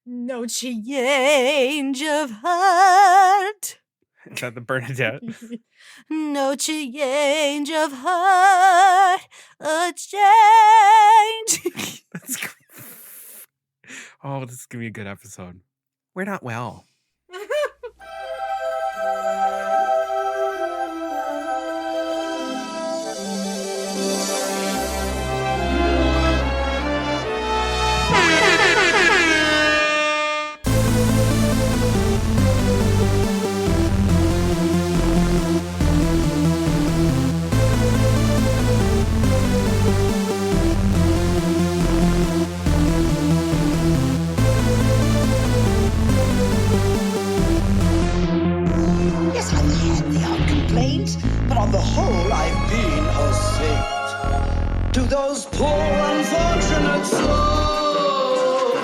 No change of heart. Is that the Bernadette? No change of heart. A change. That's oh, this is going to be a good episode. We're not well. Yes, I've had the odd complaints, but on the whole, I've been a saint. To those poor unfortunate souls.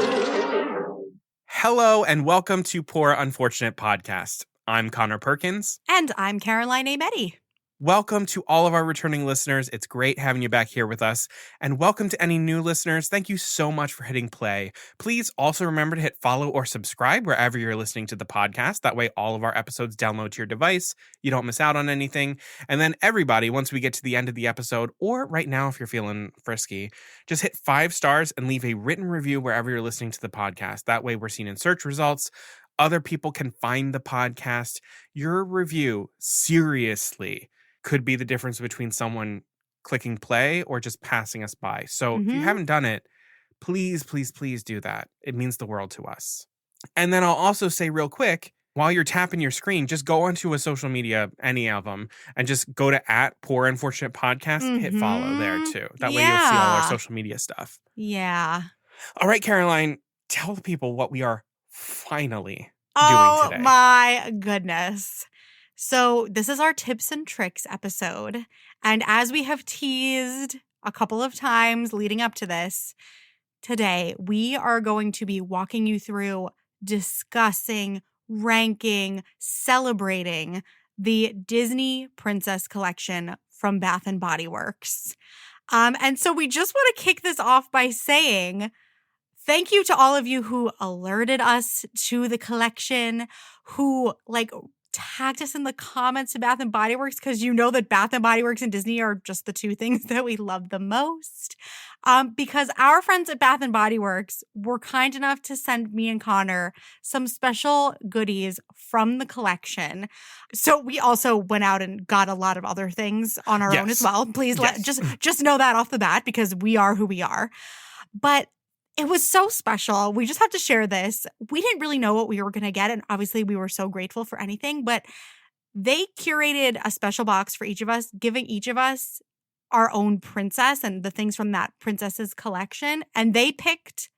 Hello and welcome to Poor Unfortunate Podcast. I'm Conor Perkins. And I'm Caroline A. Meddy. Welcome to all of our returning listeners. It's great having you back here with us. And welcome to any new listeners. Thank you so much for hitting play. Please also remember to hit follow or subscribe wherever you're listening to the podcast. That way all of our episodes download to your device. You don't miss out on anything. And then everybody, once we get to the end of the episode, or right now if you're feeling frisky, just hit 5 stars and leave a written review wherever you're listening to the podcast. That way we're seen in search results. Other people can find the podcast. Your review, seriously, could be the difference between someone clicking play or just passing us by. So if you haven't done it, please, please, please do that. It means the world to us. And then I'll also say real quick, while you're tapping your screen, just go onto a social media, any of them, and just go to @PoorUnfortunatePodcast. Hit follow there too. That way you'll see all our social media stuff. Yeah. All right, Caroline, tell the people what we are finally Oh doing today. my goodness. So this is our tips and tricks episode. And as we have teased a couple of times leading up to this, today we are going to be walking you through discussing, ranking, celebrating the Disney Princess collection from Bath & Body Works. And so we just want to kick this off by saying thank you to all of you who alerted us to the collection, who tagged us in the comments to Bath & Body Works, because you know that Bath & Body Works and Disney are just the two things that we love the most. Because our friends at Bath & Body Works were kind enough to send me and Conor some special goodies from the collection. So we also went out and got a lot of other things on our own as well. Please just know that off the bat, because we are who we are. But it was so special. We just have to share this. We didn't really know what we were going to get, and obviously we were so grateful for anything, but they curated a special box for each of us, giving each of us our own princess and the things from that princess's collection, and they picked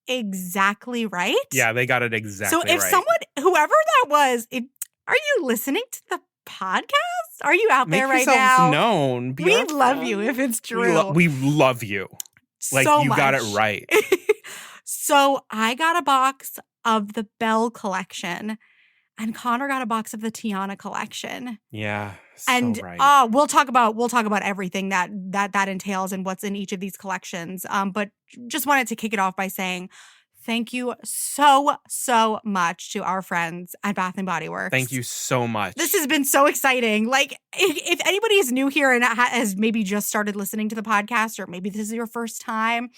exactly right. Yeah, they got it exactly right. So if whoever that was, are you listening to the podcast? Are you out there right now? Known. We love you if it's true. We love you. Like, so you much. got it right. So I got a box of the Belle collection, and Conor got a box of the Tiana collection. Yeah, right. We'll talk about everything that entails and what's in each of these collections. But just wanted to kick it off by saying thank you so much to our friends at Bath & Body Works. Thank you so much. This has been so exciting. Like, if anybody is new here and has maybe just started listening to the podcast, or maybe this is your first time,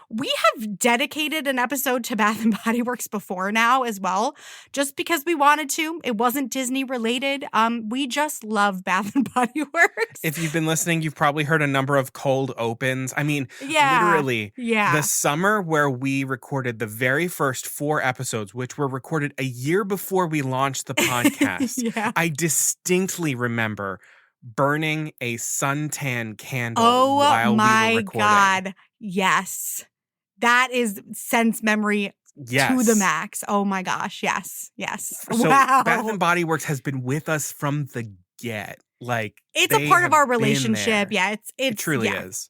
we have dedicated an episode to Bath & Body Works before now as well, just because we wanted to. It wasn't Disney related. We just love Bath & Body Works. If you've been listening, you've probably heard a number of cold opens. I mean, literally, the summer where we recorded the very first 4 episodes, which were recorded a year before we launched the podcast, I distinctly remember burning a suntan candle while we were recording. Oh my God. Yes. That is sense memory to the max. Oh my gosh. Yes. So Bath & Body Works has been with us from the get. Like, it's a part of our relationship. Yeah. It truly is.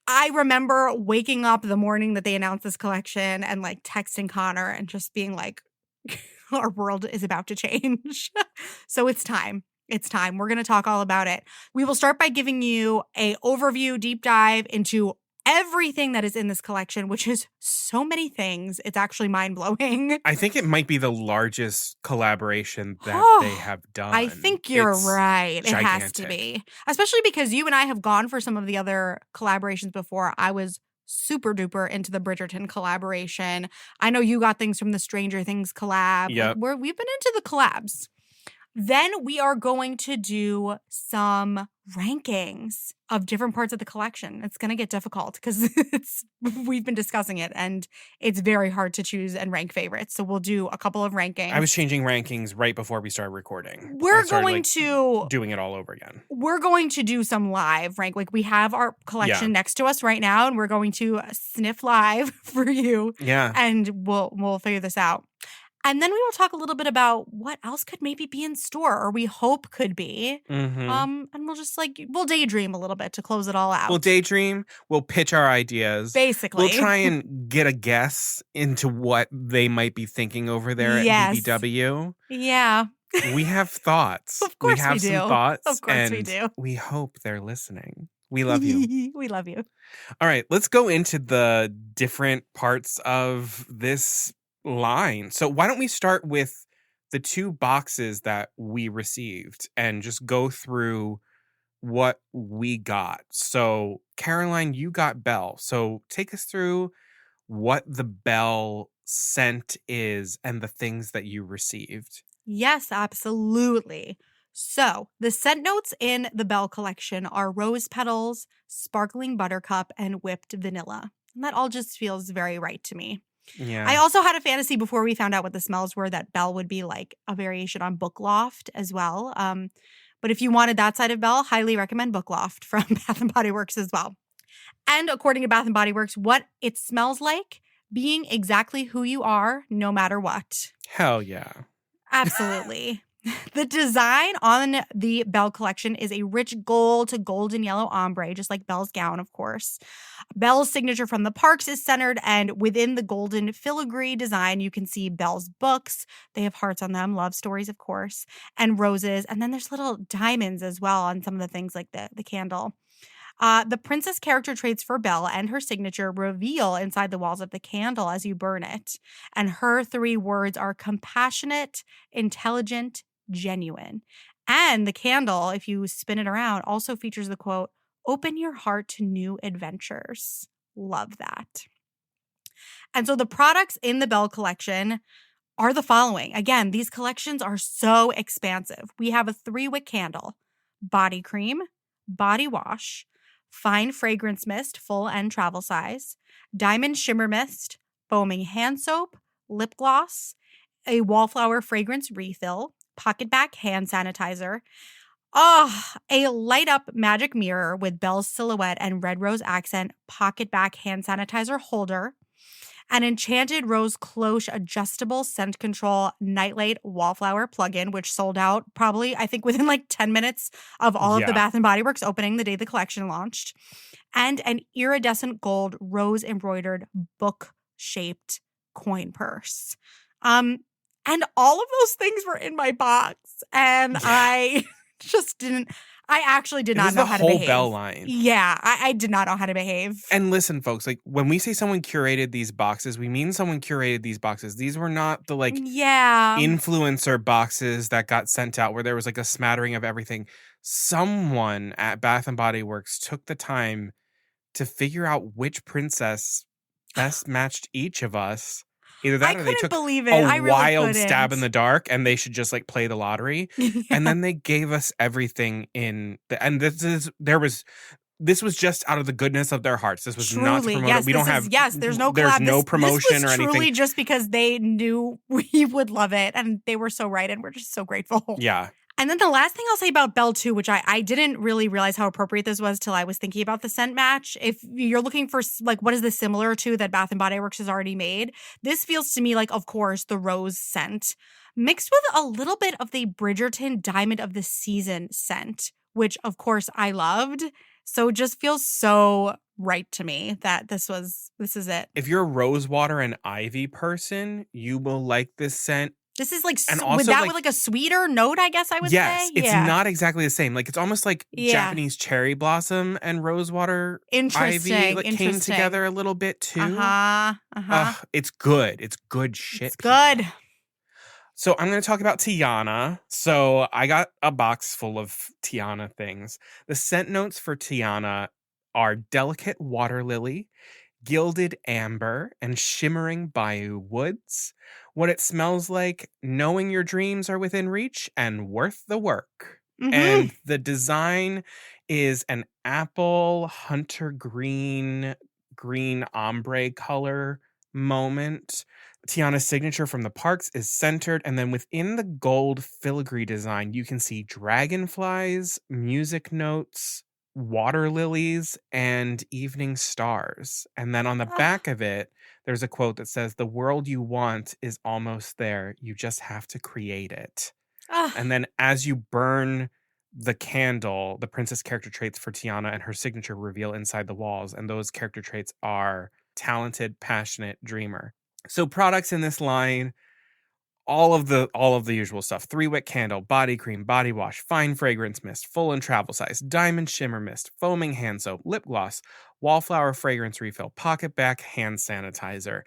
I remember waking up the morning that they announced this collection and texting Conor and just being like, our world is about to change. So it's time. It's time. We're going to talk all about it. We will start by giving you an overview, deep dive into everything that is in this collection, which is so many things. It's actually mind-blowing. I think it might be the largest collaboration that they have done. I think you're It's right. It has to gigantic. be. Especially because you and I have gone for some of the other collaborations before. I was super duper into the Bridgerton collaboration. I know you got things from the Stranger Things collab. Yep. Like, we've been into the collabs. Then we are going to do some rankings of different parts of the collection. It's going to get difficult because we've been discussing it and it's very hard to choose and rank favorites. So we'll do a couple of rankings. I was changing rankings right before we started recording. We're I started, going to doing it all over again. We're going to do some live rank. Like we have our collection next to us right now and we're going to sniff live for you. Yeah. And we'll figure this out. And then we will talk a little bit about what else could maybe be in store or we hope could be. Mm-hmm. And we'll just we'll daydream a little bit to close it all out. We'll daydream. We'll pitch our ideas. Basically. We'll try and get a guess into what they might be thinking over there at BBW. Yeah. We have thoughts. Of course we have we do. some thoughts. Of course and we do. We hope they're listening. We love you. We love you. All right, let's go into the different parts of this line. So why don't we start with the 2 boxes that we received and just go through what we got. So Caroline, you got Belle. So take us through what the Belle scent is and the things that you received. Yes, absolutely. So the scent notes in the Belle collection are rose petals, sparkling buttercup, and whipped vanilla. And that all just feels very right to me. Yeah. I also had a fantasy before we found out what the smells were that Belle would be like a variation on Book Loft as well. But if you wanted that side of Belle, highly recommend Book Loft from Bath & Body Works as well. And according to Bath & Body Works, what it smells like, being exactly who you are, no matter what. Hell yeah. Absolutely. The design on the Belle collection is a rich gold to golden yellow ombre, just like Belle's gown, of course. Belle's signature from the parks is centered, and within the golden filigree design, you can see Belle's books. They have hearts on them, love stories, of course, and roses. And then there's little diamonds as well on some of the things like the candle. The princess character traits for Belle and her signature reveal inside the walls of the candle as you burn it. And her 3 words are compassionate, intelligent, genuine. And the candle, if you spin it around, also features the quote, "Open your heart to new adventures." Love that. And so the products in the Belle collection are the following. Again, these collections are so expansive. We have a 3-wick candle, body cream, body wash, fine fragrance mist, full and travel size, diamond shimmer mist, foaming hand soap, lip gloss, a wallflower fragrance refill, pocket back hand sanitizer, a light up magic mirror with Belle's silhouette and red rose accent pocket back hand sanitizer holder, an enchanted rose cloche adjustable scent control nightlight wallflower plug-in, which sold out probably, I think, within like 10 minutes of all of the Bath & Body Works opening the day the collection launched, and an iridescent gold rose embroidered book-shaped coin purse. And all of those things were in my box, and I just didn't. I actually did not know how to behave. The whole Belle line. Yeah, I did not know how to behave. And listen, folks, like when we say someone curated these boxes, we mean someone curated these boxes. These were not the influencer boxes that got sent out where there was like a smattering of everything. Someone at Bath & Body Works took the time to figure out which princess best matched each of us. Either that or they took a wild stab in the dark and they should just like play the lottery. Yeah. And then they gave us everything this was just out of the goodness of their hearts. This was truly not to promote it. We don't have there's no collab. There's no promotion this was or anything. Truly just because they knew we would love it and they were so right and we're just so grateful. Yeah. And then the last thing I'll say about Belle too, which I didn't really realize how appropriate this was till I was thinking about the scent match. If you're looking for like what is this similar to that Bath & Body Works has already made, this feels to me like, of course, the rose scent mixed with a little bit of the Bridgerton Diamond of the Season scent, which of course I loved. So it just feels so right to me that this is it. If you're a rosewater and ivy person, you will like this scent This is like, And with also, that like- with like a sweeter note, I guess I would Yes, say. it's Yeah. not exactly the same. Like, it's almost like Yeah. Japanese cherry blossom and rosewater ivy Interesting. like came Interesting. together a little bit too. Uh-huh. It's good. It's good shit. It's good. people. So I'm going to talk about Tiana. So I got a box full of Tiana things. The scent notes for Tiana are delicate water lily, gilded amber, and shimmering bayou woods. What it smells like, knowing your dreams are within reach and worth the work. Mhm. And the design is an apple hunter green ombre color moment. Tiana's signature from the parks is centered, and then within the gold filigree design, you can see dragonflies, music notes, water lilies, and evening stars. And then on the Ah. back of it, there's a quote that says, "The world you want is almost there. You just have to create it." Ah. And then as you burn the candle, the princess character traits for Tiana and her signature reveal inside the walls. And those character traits are talented, passionate, dreamer. So products in this line, all of the usual stuff: 3-wick candle, body cream, body wash, fine fragrance mist, full and travel size, diamond shimmer mist, foaming hand soap, lip gloss, wallflower fragrance refill, pocket back hand sanitizer,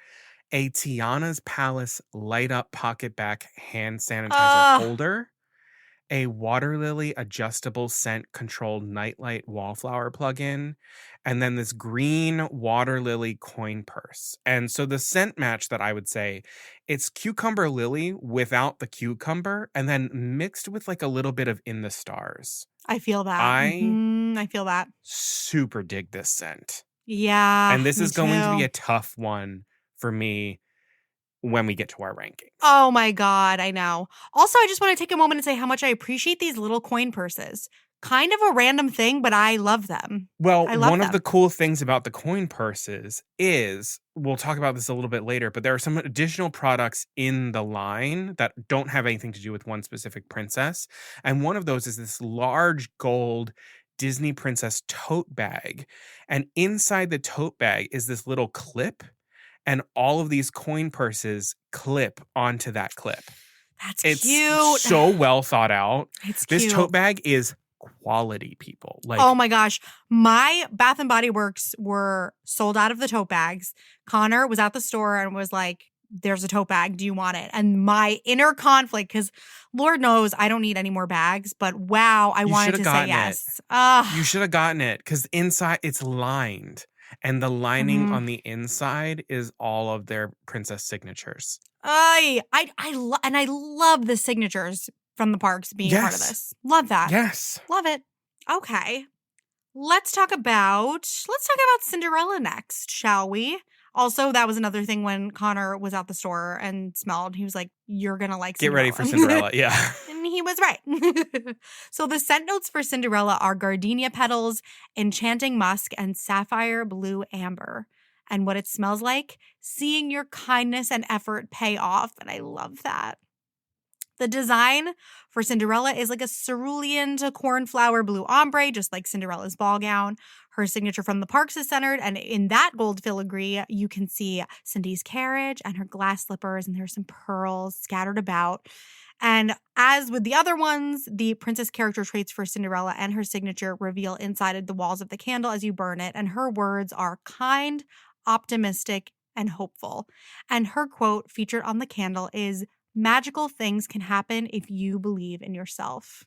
a Tiana's Palace light up pocket back hand sanitizer holder, a water lily adjustable scent controlled nightlight wallflower plug-in, and then this green water lily coin purse. And so the scent match that I would say, it's cucumber lily without the cucumber and then mixed with like a little bit of in the stars. I feel that. I feel that. Super dig this scent. Yeah. And this me is going to be too. a tough one for me when we get to our rankings. Oh my God, I know. Also, I just want to take a moment and say how much I appreciate these little coin purses. Kind of a random thing, but I love them. Well, I love one of them. the cool things about the coin purses is, we'll talk about this a little bit later, but there are some additional products in the line that don't have anything to do with one specific princess. And one of those is this large gold Disney princess tote bag. And inside the tote bag is this little clip, and all of these coin purses clip onto that clip. That's It's cute. so well thought out. It's cute. This tote bag is quality, people. Like, oh my gosh. My Bath and Body Works were sold out of the tote bags. Conor was at the store and was like, "There's a tote bag. Do you want it?" And my inner conflict, because Lord knows I don't need any more bags, but wow, I You wanted shoulda to say gotten it. yes. you should have gotten it, because inside it's lined, and the lining Mhm. on the inside is all of their princess signatures. I love the signatures from the parks being part of Yes. this. Love that. Yes. Love it. Okay. Let's talk about Cinderella next, shall we? Also, that was another thing when Conor was at the store and smelled. He was like, "You're going to like Get Cinderella." ready for Cinderella. Yeah. And he was right. So the scent notes for Cinderella are gardenia petals, enchanting musk, and sapphire blue amber. And what it smells like, seeing your kindness and effort pay off. And I love that. The design for Cinderella is like a cerulean to cornflower blue ombre, just like Cinderella's ball gown. Her signature from the parks is centered, and in that gold filigree, you can see Cindy's carriage and her glass slippers, and there's some pearls scattered about. And as with the other ones, the princess character traits for Cinderella and her signature reveal inside the walls of the candle as you burn it, and her words are kind, optimistic, and hopeful. And her quote featured on the candle is, "Magical things can happen if you believe in yourself."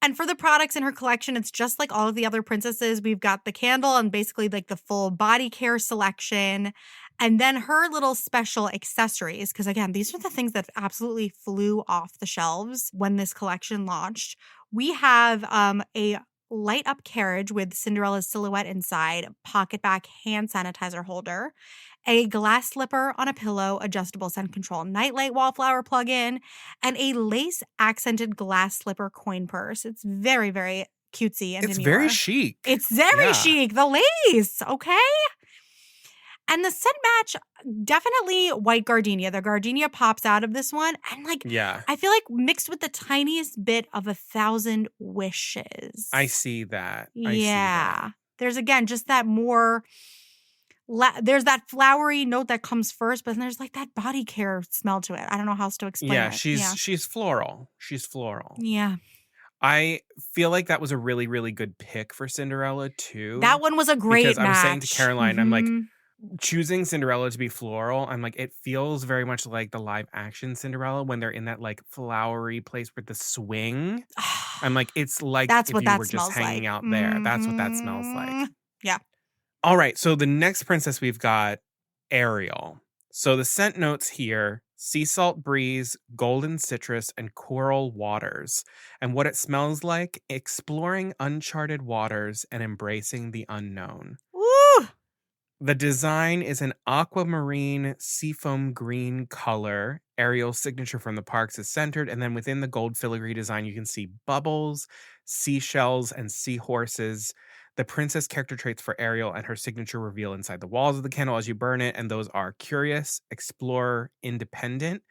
And for the products in her collection, it's just like all of the other princesses. We've got the candle and basically like the full body care selection. And then her little special accessories, because again, these are the things that absolutely flew off the shelves when this collection launched. We have a light up carriage with Cinderella's silhouette inside, pocket back hand sanitizer holder, a glass slipper on a pillow, adjustable scent control nightlight wallflower plug-in, and a lace accented glass slipper coin purse. It's very, very cutesy and It's demure. very chic. It's very Yeah. chic. The lace, okay? And the scent match, definitely white gardenia. The gardenia pops out of this one. And like, Yeah. I feel like mixed with the tiniest bit of 1,000 wishes. I see that. I see Yeah. that. There's again just that more there's that flowery note that comes first, but then there's like that body care smell to it. I don't know how else to explain Yeah, it. she's floral. She's floral. Yeah. I feel like that was a really, really good pick for Cinderella too. That one was a great because match. I was saying to Caroline, I'm like, Mhm. choosing Cinderella to be floral, I'm like, it feels very much like the live action Cinderella when they're in that like flowery place with the swing. I'm like, it's like That's if what you that were just smells hanging like. out there. That's what that smells like. Mhm. Yeah. All right, so the next princess we've got Ariel. So the scent notes here: sea salt breeze, golden citrus, and coral waters. And what it smells like: exploring uncharted waters and embracing the unknown. Woo! The design is an aquamarine seafoam green color. Ariel's signature from the parks is centered, and then within the gold filigree design, you can see bubbles, seashells, and seahorses. The princess character traits for Ariel and her signature reveal inside the walls of the candle as you burn it, and those are curious, explorer, independent.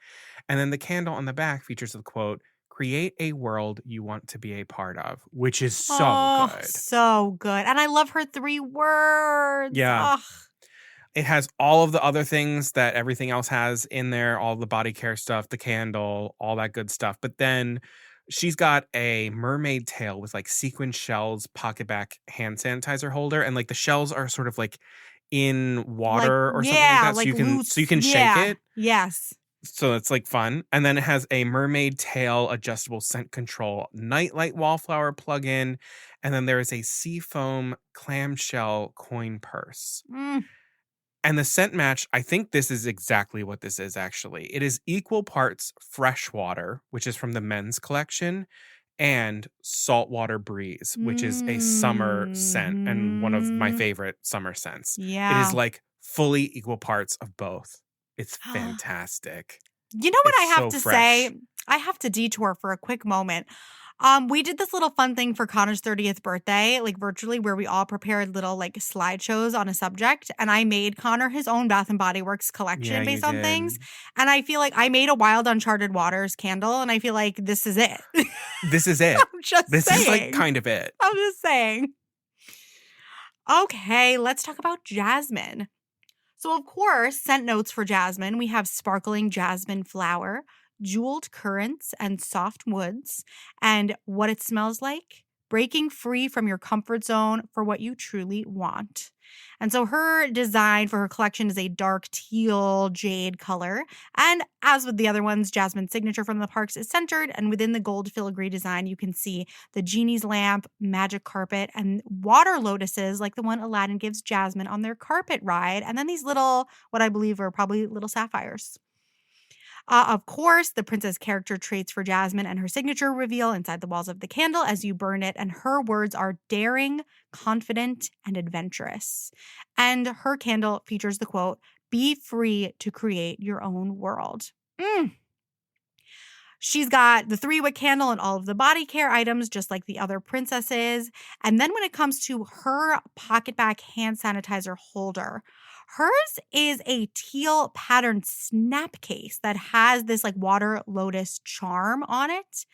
And then the candle on the back features the quote, "Create a world you want to be a part of," which is so good. So good. And I love her 3 words. Yeah. Ugh. It has all of the other things that everything else has in there, all the body care stuff, the candle, all that good stuff. But then she's got a mermaid tail with like sequin shells, pocket back hand sanitizer holder, and like the shells are sort of like in water or something like that. like So you can shake it. Yes. So it's like fun. And then it has a mermaid tail adjustable scent control nightlight wallflower plug-in. And then there is a seafoam clamshell coin purse. Mm. And the scent match, I think this is exactly what this is actually. It is equal parts freshwater, which is from the men's collection, and saltwater breeze, which is a summer scent and one of my favorite summer scents. Yeah. It is like fully equal parts of both. It's fantastic. You know what It's I have so to fresh. say? I have to detour for a quick moment. We did this little fun thing for Connor's 30th birthday, like virtually, where we all prepared little like slideshows on a subject. And I made Connor his own Bath and Body Works collection Yeah, you based on did. things. And I feel like I made a Wild Uncharted Waters candle, and I feel like this is it. This is it. I'm just This saying. is like kind of it. I'm just saying. Okay, let's talk about Jasmine. So, of course, scent notes for Jasmine. We have sparkling jasmine flower, jeweled currants, and soft woods. And what it smells like: breaking free from your comfort zone for what you truly want. And so her design for her collection is a dark teal jade color. And as with the other ones, Jasmine's signature from the parks is centered. And within the gold filigree design, you can see the genie's lamp, magic carpet, and water lotuses like the one Aladdin gives Jasmine on their carpet ride. And then these little, what I believe are probably little sapphires. Of course, the princess character traits for Jasmine and her signature reveal inside the walls of the candle as you burn it, and her words are daring, confident, and adventurous. And her candle features the quote, "Be free to create your own world." She's got the 3-wick candle and all of the body care items, just like the other princesses. And then when it comes to her pocket back hand sanitizer holder, hers is a teal patterned snap case that has this like water lotus charm on it.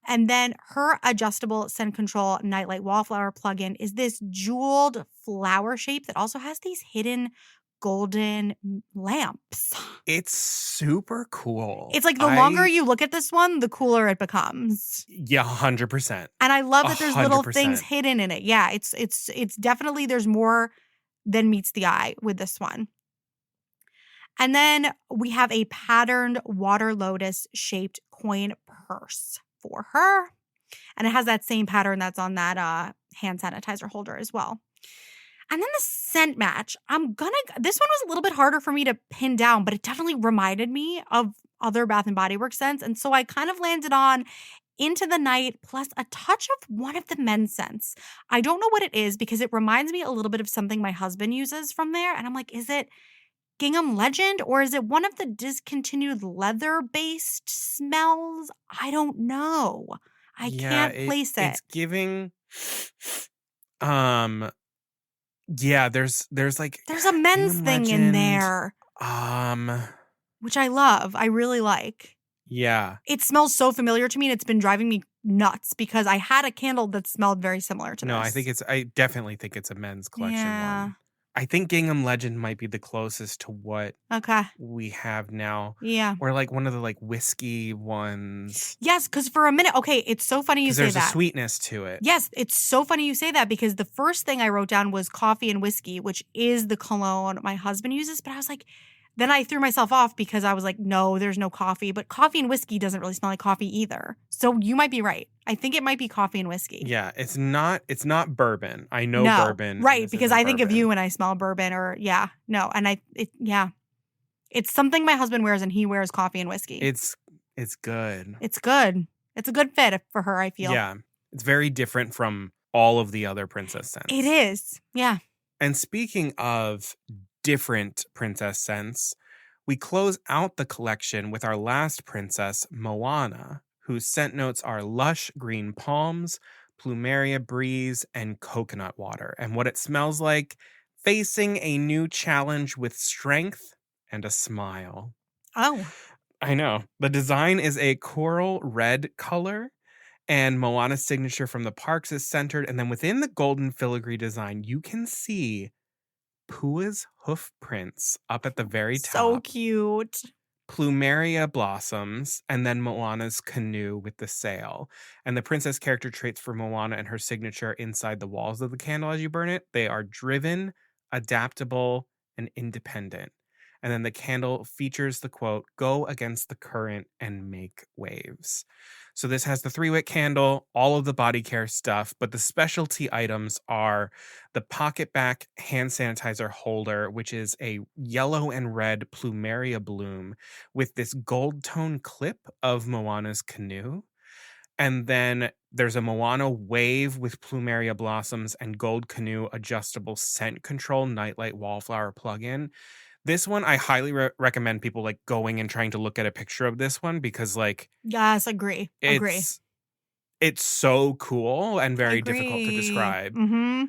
And then her adjustable scent control nightlight wallflower plug-in is this jeweled flower shape that also has these hidden golden lamps. It's super cool. It's like the longer you look at this one, the cooler it becomes. Yeah, 100%. And I love that there's little 100%. things hidden in it. Yeah, it's definitely, there's more than meets the eye with this one. And then we have a patterned water lotus shaped coin purse for her. And it has that same pattern that's on that hand sanitizer holder as well. And then the scent match, this one was a little bit harder for me to pin down, but it definitely reminded me of other Bath & Body Works scents. And so I kind of landed on Into the Night plus a touch of one of the men's scents. I don't know what it is because it reminds me a little bit of something my husband uses from there. And I'm like, is it Gingham Legend or is it one of the discontinued leather-based smells? I don't know. I can't place it. It's giving yeah, there's like there's a men's thing in there. Which I love. I really like. Yeah. It smells so familiar to me and it's been driving me nuts because I had a candle that smelled very similar to this. No, I definitely think it's a men's collection one. I think Gingham Legend might be the closest to what Okay. we have now. Yeah. Or like one of the like whiskey ones. Yes, because for a minute, okay, it's so funny you Because say there's a that. sweetness to it. Yes, it's so funny you say that because the first thing I wrote down was coffee and whiskey, which is the cologne my husband uses. But I was like, then I threw myself off because I was like, no, there's no coffee. But coffee and whiskey doesn't really smell like coffee either. So you might be right. I think it might be coffee and whiskey. Yeah, it's not bourbon. I know No, bourbon. and right? this Because isn't I think of bourbon. you when I smell bourbon, or no, and it's something my husband wears, and he wears coffee and whiskey. It's good. It's good. It's a good fit for her, I feel. Yeah. It's very different from all of the other princess scents. It is. Yeah. And speaking of different princess scents, we close out the collection with our last princess, Moana, whose scent notes are lush green palms, plumeria breeze, and coconut water. And what it smells like, facing a new challenge with strength and a smile. Oh. I know. The design is a coral red color, and Moana's signature from the parks is centered. And then within the golden filigree design, you can see Pua's hoof prints up at the very top. So cute. Plumeria blossoms, and then Moana's canoe with the sail. And the princess character traits for Moana and her signature inside the walls of the candle as you burn it, they are driven, adaptable, and independent. And then the candle features the quote, "Go against the current and make waves." So this has the 3-wick candle, all of the body care stuff, but the specialty items are the pocket back hand sanitizer holder, which is a yellow and red plumeria bloom with this gold tone clip of Moana's canoe. And then there's a Moana wave with plumeria blossoms and gold canoe adjustable scent control nightlight wallflower plug-in. This one, I highly recommend people like going and trying to look at a picture of this one because like Yes, agree. it's so cool and very difficult to describe. Mm-hmm.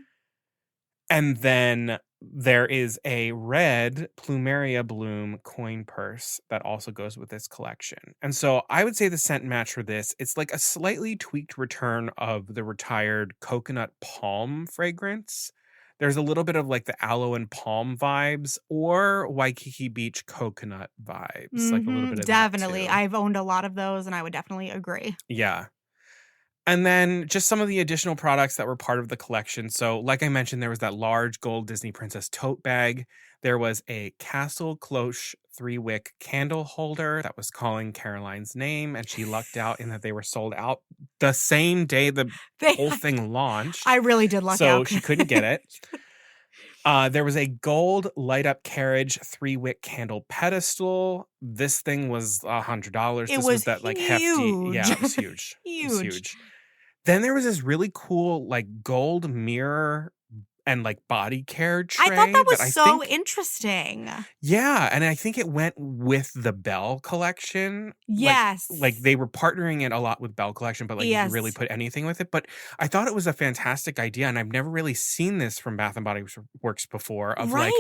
And then there is a red plumeria bloom coin purse that also goes with this collection. And so I would say the scent match for this, it's like a slightly tweaked return of the retired coconut palm fragrance. There's a little bit of like the aloe and palm vibes or Waikiki Beach coconut vibes. Like a little bit of definitely. that too. I've owned a lot of those and I would definitely agree. Yeah. And then just some of the additional products that were part of the collection. So like I mentioned, there was that large gold Disney Princess tote bag. There was a Castle Cloche 3-wick candle holder that was calling Caroline's name, and she lucked out in that they were sold out the same day the whole thing launched. I really did luck out. So she couldn't get it. There was a gold light up carriage 3-wick candle pedestal. This thing was $100. This was that like hefty. Yeah, it was huge. It was huge. Then there was this really cool like gold mirror and like body care tray. I thought that was so interesting. Yeah, and I think it went with the Belle collection. Yes. Like they were partnering it a lot with Belle collection, but like you could really put anything with it. But I thought it was a fantastic idea, and I've never really seen this from Bath & Body Works before of like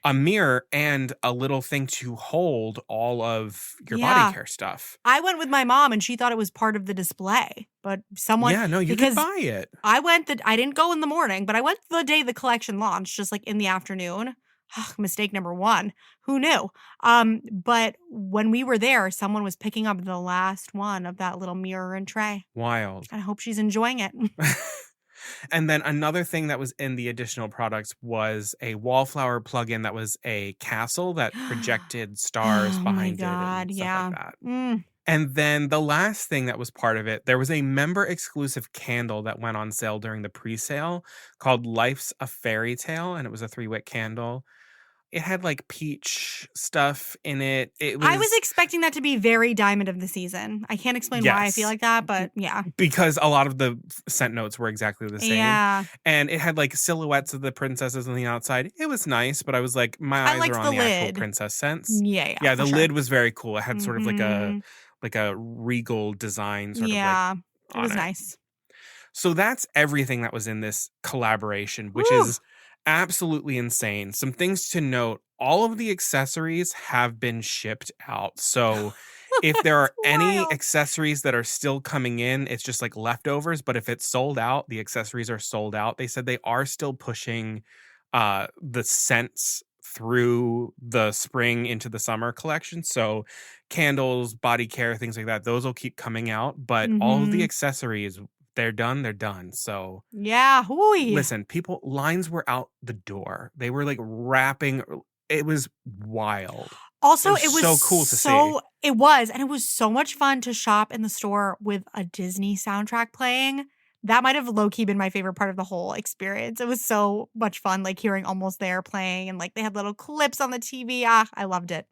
a mirror and a little thing to hold all of your body care stuff. I went with my mom, and she thought it was part of the display. But someone... Yeah, no, you could buy it. I didn't go in the morning, but I went the day the collection launched, just like in the afternoon. Mistake number 1. Who knew? But when we were there, someone was picking up the last one of that little mirror and tray. Wild. I hope she's enjoying it. And then another thing that was in the additional products was a wallflower plug-in that was a castle that projected stars behind it and stuff like that. And then the last thing that was part of it, there was a member exclusive candle that went on sale during the pre-sale called Life's a Fairy Tale, and it was a 3-wick candle. It had like peach stuff in it. I was expecting that to be very diamond of the season. I can't explain why I feel like that, but yeah. Because a lot of the scent notes were exactly the same. Yeah. And it had like silhouettes of the princesses on the outside. It was nice, but I was like, my eyes are on the actual princess scents. Yeah, the lid was very cool. It had sort of like a regal design sort of like it was nice. So that's everything that was in this collaboration, which is absolutely insane. Some things to note, all of the accessories have been shipped out. So if there are any accessories that are still coming in, it's just like leftovers. But if it's sold out, the accessories are sold out. They said they are still pushing the scents through the spring into the summer collection. So candles, body care, things like that, those will keep coming out. But all of the accessories, they're done. So Yeah. Hooey. listen, lines were out the door. They were like wrapping. It was wild. Also, it was so cool to see. It was, and it was so much fun to shop in the store with a Disney soundtrack playing. That might have low-key been my favorite part of the whole experience. It was so much fun, like hearing Almost There playing, and like they had little clips on the TV. Ah, I loved it.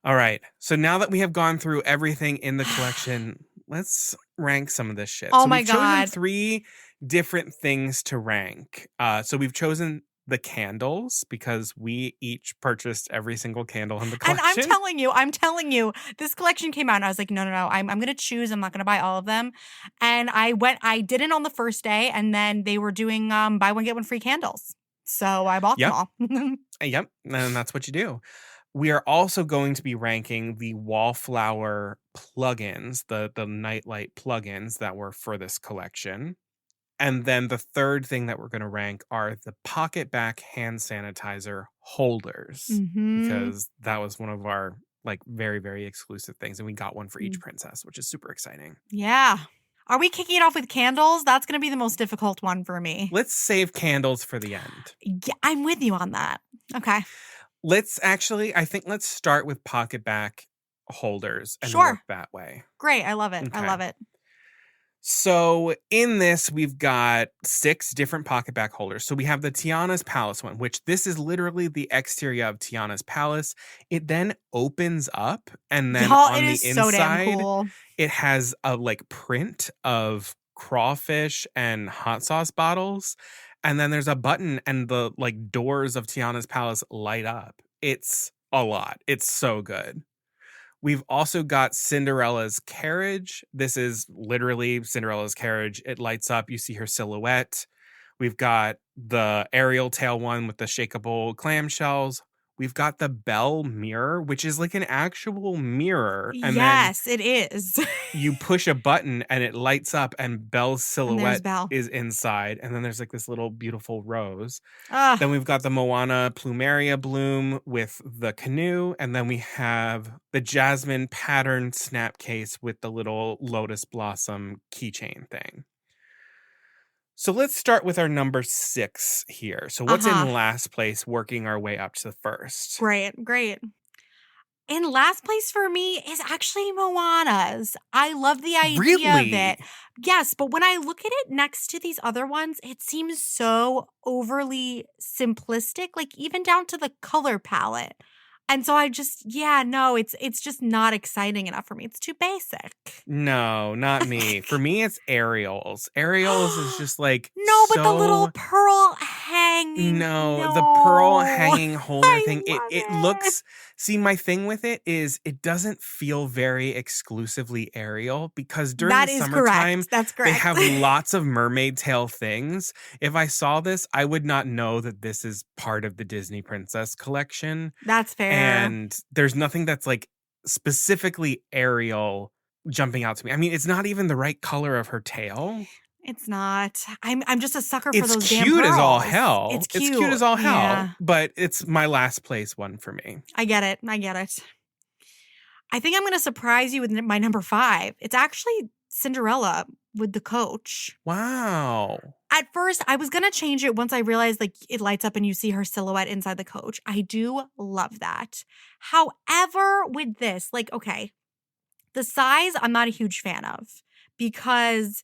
All right. So now that we have gone through everything in the collection, let's rank some of this shit. Oh so my we've chosen God. 3 different things to rank. So we've chosen the candles because we each purchased every single candle in the collection. And I'm telling you, this collection came out and I was like, no, I'm going to choose. I'm not going to buy all of them. And I didn't on the first day. And then they were doing buy one, get one free candles. So I bought them all. Yep. And that's what you do. We are also going to be ranking the wallflower plugins, the nightlight plugins that were for this collection. And then the third thing that we're going to rank are the pocket back hand sanitizer holders, because that was one of our like very, very exclusive things. And we got one for each princess, which is super exciting. Yeah. Are we kicking it off with candles? That's going to be the most difficult one for me. Let's save candles for the end. Yeah, I'm with you on that. Okay. I think let's start with pocket back holders and work that way. Great. I love it. Okay. I love it. So in this, we've got 6 different pocket back holders. So we have the Tiana's Palace one, which this is literally the exterior of Tiana's Palace. It then opens up, and then on the inside, so damn cool. It has a like print of crawfish and hot sauce bottles. And then there's a button, and the like doors of Tiana's Palace light up. It's a lot. It's so good. We've also got Cinderella's carriage. This is literally Cinderella's carriage. It lights up. You see her silhouette. We've got the Ariel tail one with the shakeable clamshells. We've got the Belle mirror, which is like an actual mirror. And yes, it is. You push a button and it lights up, and Belle's silhouette is inside. And then there's like this little beautiful rose. Then we've got the Moana plumeria bloom with the canoe. And then we have the Jasmine patterned snap case with the little lotus blossom keychain thing. So let's start with our number 6 here. So what's in last place, working our way up to the first? Great. In last place for me is actually Moana's. I love the idea of it. Yes, but when I look at it next to these other ones, it seems so overly simplistic, like even down to the color palette. And so I just, it's just not exciting enough for me. It's too basic. No, not me. For me, it's Ariel's. Ariel's is just like but the little pearl hanging. No, the pearl hanging holder thing. It looks. See, my thing with it is it doesn't feel very exclusively Ariel, because during the summertime, That's correct. They have lots of mermaid tail things. If I saw this, I would not know that this is part of the Disney Princess collection. That's fair. And there's nothing that's like specifically Ariel jumping out to me. I mean, it's not even the right color of her tail. It's not. I'm just a sucker for those damn pearls. It's cute as all hell. It's cute. It's cute as all hell, but it's my last place one for me. I get it. I think I'm going to surprise you with my number 5. It's actually Cinderella with the coach. Wow. At first, I was going to change it once I realized like it lights up and you see her silhouette inside the coach. I do love that. However, with this, like, okay, the size I'm not a huge fan of because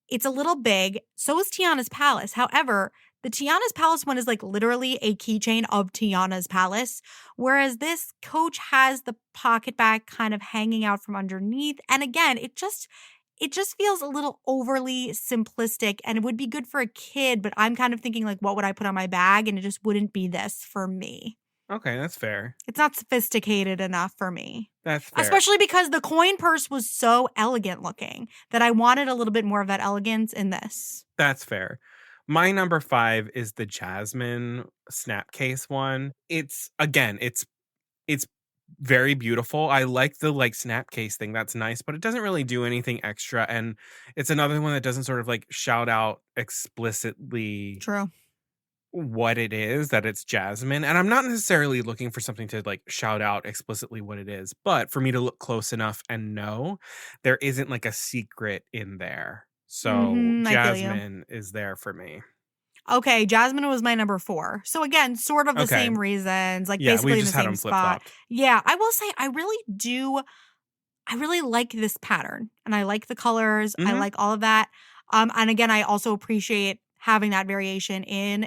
it's a little big. So is Tiana's Palace. However, the Tiana's Palace one is like literally a keychain of Tiana's Palace, whereas this coach has the pocket bag kind of hanging out from underneath. And again, it just feels a little overly simplistic, and it would be good for a kid, but I'm kind of thinking like, what would I put on my bag? And it just wouldn't be this for me. Okay, that's fair. It's not sophisticated enough for me. That's fair. Especially because the coin purse was so elegant looking that I wanted a little bit more of that elegance in this. That's fair. My number 5 is the Jasmine snap case one. It's very beautiful. I like the like snap case thing. That's nice, but it doesn't really do anything extra. And it's another one that doesn't sort of like shout out explicitly. True. what it is, that it's Jasmine. And I'm not necessarily looking for something to like shout out explicitly what it is, but for me to look close enough and know there isn't like a secret in there. So I feel you. Jasmine is there for me. Okay, Jasmine was my number 4. So again, sort of the Okay. same reasons, like Yeah, basically we in the just had same them spot. flip-flopped. Yeah, I will say I really like this pattern and I like the colors. I Mhm. like all of that. And again, I also appreciate having that variation in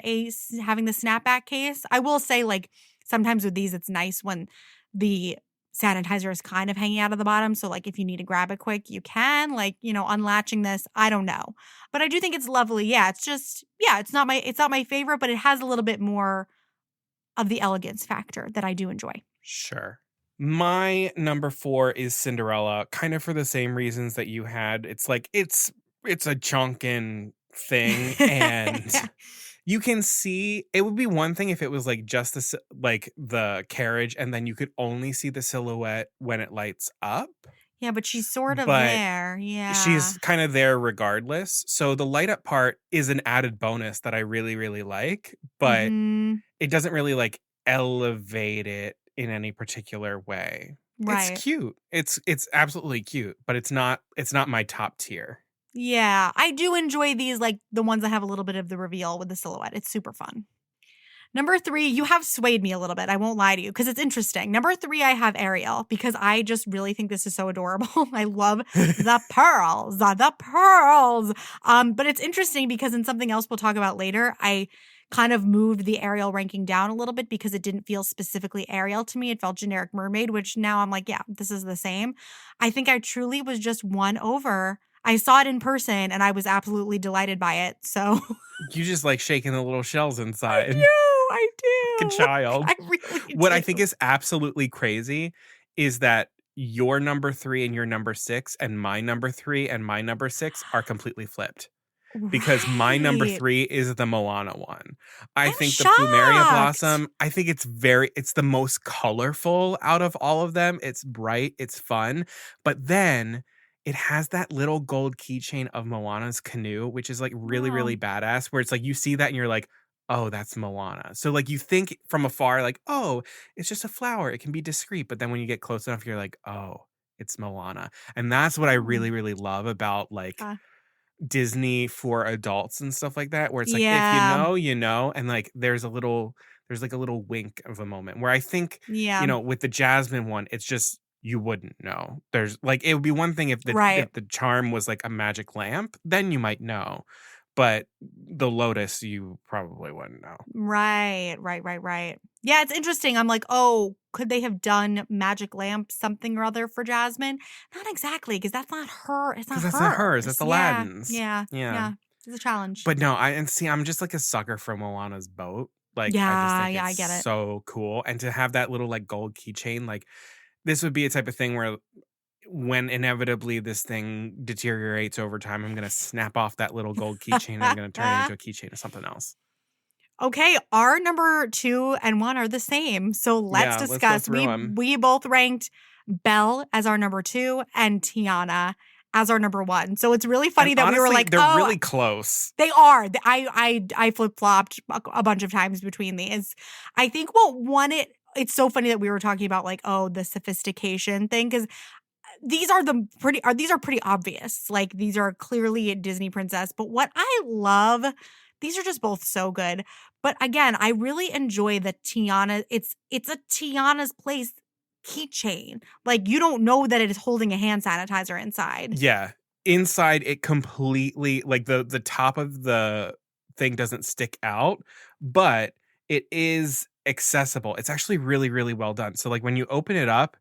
having the snapback case. I will say, like, sometimes with these, it's nice when the sanitizer is kind of hanging out of the bottom. So, like, if you need to grab it quick, you can. Like, unlatching this, I don't know, but I do think it's lovely. Yeah, it's just it's not my favorite, but it has a little bit more of the elegance factor that I do enjoy. Sure. My number 4 is Cinderella, kind of for the same reasons that you had. It's like it's a chunkin thing, and Yeah. you can see it would be one thing if it was like just like the carriage, and then you could only see the silhouette when it lights up. Yeah, but she's sort of But there. Yeah. she's kind of there regardless. So the light up part is an added bonus that I really, really like, but Mhm. it doesn't really like elevate it in any particular way. It's Right. cute. It's absolutely cute, but it's not my top tier. Yeah, I do enjoy these, like, the ones that have a little bit of the reveal with the silhouette. It's super fun. Number 3, you have swayed me a little bit. I won't lie to you because it's interesting. Number 3, I have Ariel because I just really think this is so adorable. I love the pearls, the pearls. But it's interesting because in something else we'll talk about later, I kind of moved the Ariel ranking down a little bit because it didn't feel specifically Ariel to me. It felt generic mermaid, which now I'm like, yeah, this is the same. I think I truly was just won over. I saw it in person and I was absolutely delighted by it. So You just like shaking the little shells I inside. do. I Like a do. child. I really What do. I think is absolutely crazy is that your number 3 and your number 6 and my number 3 and my number 6 are completely flipped. Because my number Right. 3 is the Moana one. I I'm think the Plumeria shocked. Blossom, I think it's the most colorful out of all of them. It's bright, it's fun, but then it has that little gold keychain of Moana's canoe, which is like really, Oh. really badass, where it's like you see that and you're like, oh, that's Moana. So like you think from afar, like, oh, it's just a flower. It can be discreet. But then when you get close enough, you're like, oh, it's Moana. And that's what I Oh. really, really love about like Okay. Disney for adults and stuff like that, where it's like, if you Yeah. know, you know, and like there's like a little wink of a moment where I think, Yeah. with the Jasmine one, it's just you wouldn't know. There's like it would be one thing if Right. the charm was like a magic lamp, then you might know. But the lotus, you probably wouldn't know. Right. Yeah, it's interesting. I'm like, oh, could they have done magic lamp something or other for Jasmine? Not exactly, because that's not her. It's not Because that's not hers, hers. that's Aladdin's. Yeah. Yeah. It's a challenge. But no, I'm just like a sucker for Moana's boat. Like I just Yeah, think I it's get it. so cool. And to have that little like gold keychain, like this would be a type of thing where when inevitably this thing deteriorates over time, I'm gonna snap off that little gold keychain and I'm gonna turn it into a keychain of something else. Okay, our number 2 and 1 are the same. So let's Yeah, let's go discuss. through 'em. We both ranked Belle as our number 2 and Tiana as our number 1. So it's really funny And that we were honestly, like, they're oh, really close. they are. I flip-flopped a bunch of times between these. I think it's so funny that we were talking about like, oh, the sophistication thing, because these are pretty obvious. Like these are clearly a Disney princess, but what I love, these are just both so good. But again, I really enjoy the Tiana. It's a Tiana's Place keychain. Like you don't know that it is holding a hand sanitizer inside. Yeah. Inside it completely like the top of the thing doesn't stick out, but it is accessible. It's actually really, really well done. So like when you open it up,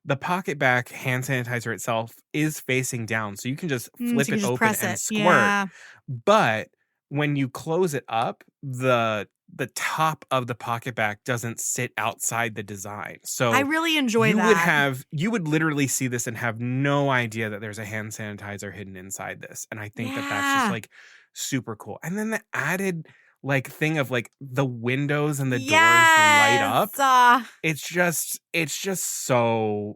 the pocket back hand sanitizer itself is facing down. So you can just So flip you can it just open press and it. squirt. Yeah. But when you close it up, the top of the pocket back doesn't sit outside the design. So I really enjoy that. you would literally see this and have no idea that there's a hand sanitizer hidden inside this. And I think that that's just Yeah. like super cool. And then the added like thing of like the windows and the doors light up. It's just so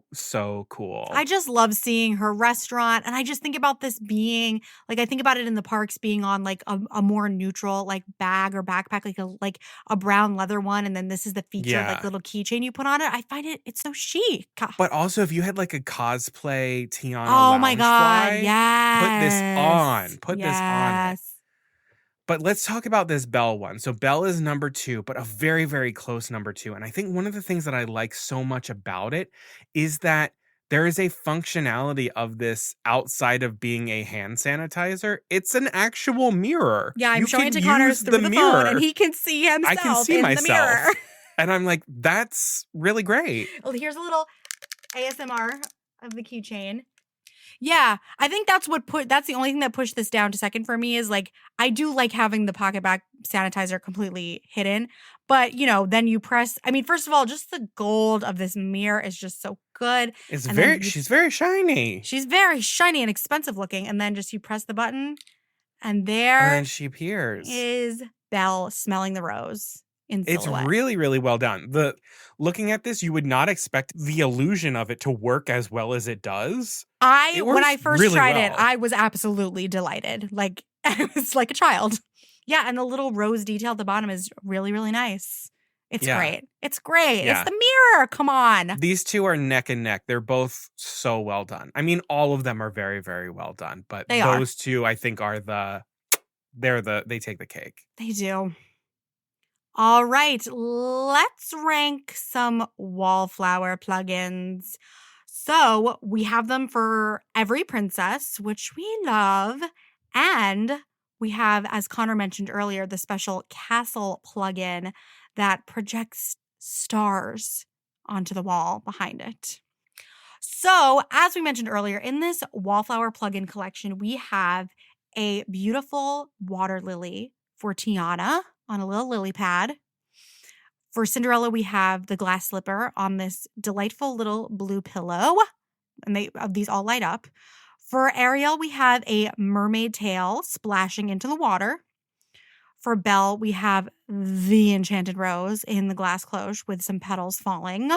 cool. I just love seeing her restaurant. And I just think about this being like, I think about it in the parks being on like a more neutral like bag or backpack, like a brown leather one. And then this is the feature like little keychain you put on it. I find it's so chic. But also if you had like a cosplay Tiana oh my God. Loungefly, Yes. Put this on it. But let's talk about this Belle one. So Belle is number 2, but a very, very close number 2. And I think one of the things that I like so much about it is that there is a functionality of this outside of being a hand sanitizer. It's an actual mirror. Yeah, I'm showing it to Conor through the phone, and he can see himself I can see in myself. the mirror. And I'm like, that's really great. Well, here's a little ASMR of the keychain. Yeah, I think that's the only thing that pushed this down to second for me is like, I do like having the pocket back sanitizer completely hidden, but you know, then you press, I mean, first of all, just the gold of this mirror is just so good. She's very shiny. She's very shiny and expensive looking. And then just you press the button and there she appears. Is Belle smelling the rose. In silhouette. It's really, really well done. Looking at this, you would not expect the illusion of it to work as well as it does. When I first really tried well. it, I was absolutely delighted. Like I was like a child. Yeah, and the little rose detail at the bottom is really, really nice. It's great. It's great. Yeah. It's the mirror. Come on. These two are neck and neck. They're both so well done. I mean, all of them are very, very well done. But those two, I think, they take the cake. They do. All right, let's rank some wallflower plugins. So we have them for every princess, which we love. And we have, as Conor mentioned earlier, the special castle plugin that projects stars onto the wall behind it. So as we mentioned earlier, in this wallflower plugin collection, we have a beautiful water lily for Tiana on a little lily pad. For Cinderella, we have the glass slipper on this delightful little blue pillow. And these all light up. For Ariel, we have a mermaid tail splashing into the water. For Belle, we have the enchanted rose in the glass cloche with some petals falling.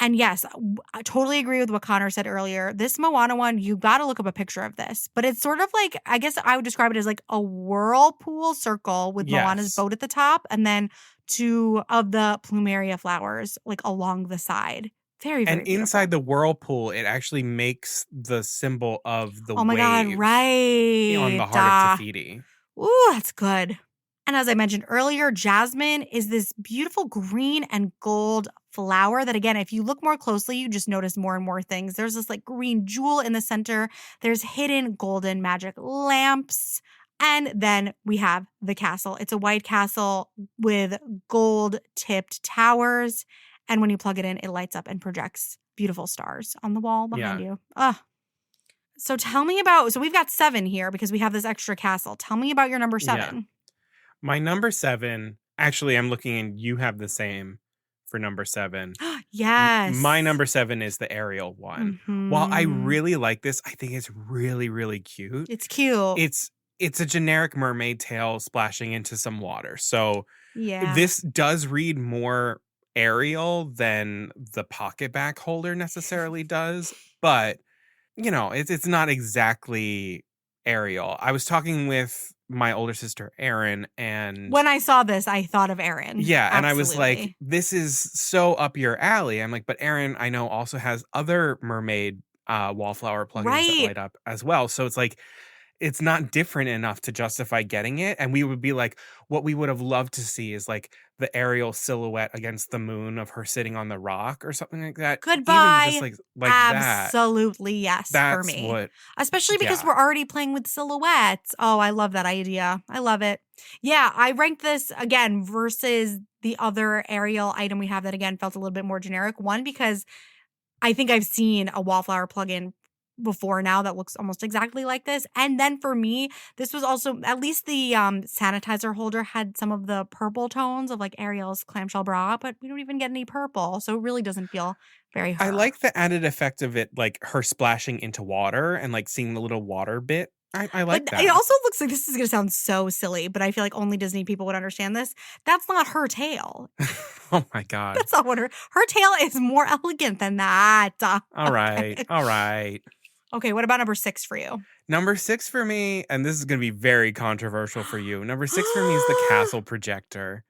And yes, I totally agree with what Conor said earlier. This Moana one, you got to look up a picture of this. But it's sort of like, I guess I would describe it as like a whirlpool circle with Moana's boat at the top and then 2 of the plumeria flowers like along the side. Very, very beautiful. Inside the whirlpool, it actually makes the symbol of the oh my wave God, right. on the heart of Tafiti. Ooh, that's good. And as I mentioned earlier, Jasmine is this beautiful green and gold flower that, again, if you look more closely, you just notice more and more things. There's this like green jewel in the center. There's hidden golden magic lamps. And then we have the castle. It's a white castle with gold-tipped towers. And when you plug it in, it lights up and projects beautiful stars on the wall behind you. So tell me about, so we've got 7 here because we have this extra castle. Tell me about your number 7. Yeah. My number 7, actually, I'm looking and you have the same for number 7. Yes. My number 7 is the Ariel one. Mm-hmm. While I really like this, I think it's really, really cute. It's cute. It's a generic mermaid tail splashing into some water. So this does read more Ariel than the pocket back holder necessarily does. But, you know, it's not exactly Ariel. I was talking with my older sister, Erin, and when I saw this, I thought of Erin. Yeah, Absolutely. and I was like, this is so up your alley. I'm like, but Erin, I know, also has other mermaid wallflower plugins that light up as well. So it's like, it's not different enough to justify getting it. And we would be like, what we would have loved to see is like the Ariel silhouette against the moon of her sitting on the rock or something like that. Goodbye. Even just like Absolutely, yes, that's for me. What, especially because we're already playing with silhouettes. Oh, I love that idea. I love it. Yeah, I ranked this again versus the other Ariel item we have that again felt a little bit more generic. One, because I think I've seen a wallflower plugin before now that looks almost exactly like this. And then for me, this was also, at least the sanitizer holder had some of the purple tones of like Ariel's clamshell bra, but we don't even get any purple. So it really doesn't feel very her. I like the added effect of it, like her splashing into water and like seeing the little water bit I like But that. it also looks like, this is going to sound so silly, but I feel like only Disney people would understand this. That's not her tail. Oh my God. That's not what her tail is more elegant than that. All right. Okay. All right. Okay, what about number 6 for you? Number 6 for me, and this is going to be very controversial for you. Number 6 for me is the castle projector.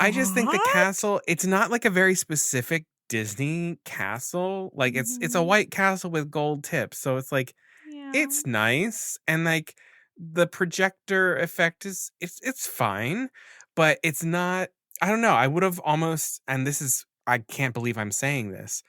I just think the What? castle, it's not like a very specific Disney castle. Like it's a white castle with gold tips. So it's like, Yeah. it's nice. And like the projector effect is, it's fine, but it's not, I don't know. I would have almost, and this is, I can't believe I'm saying this.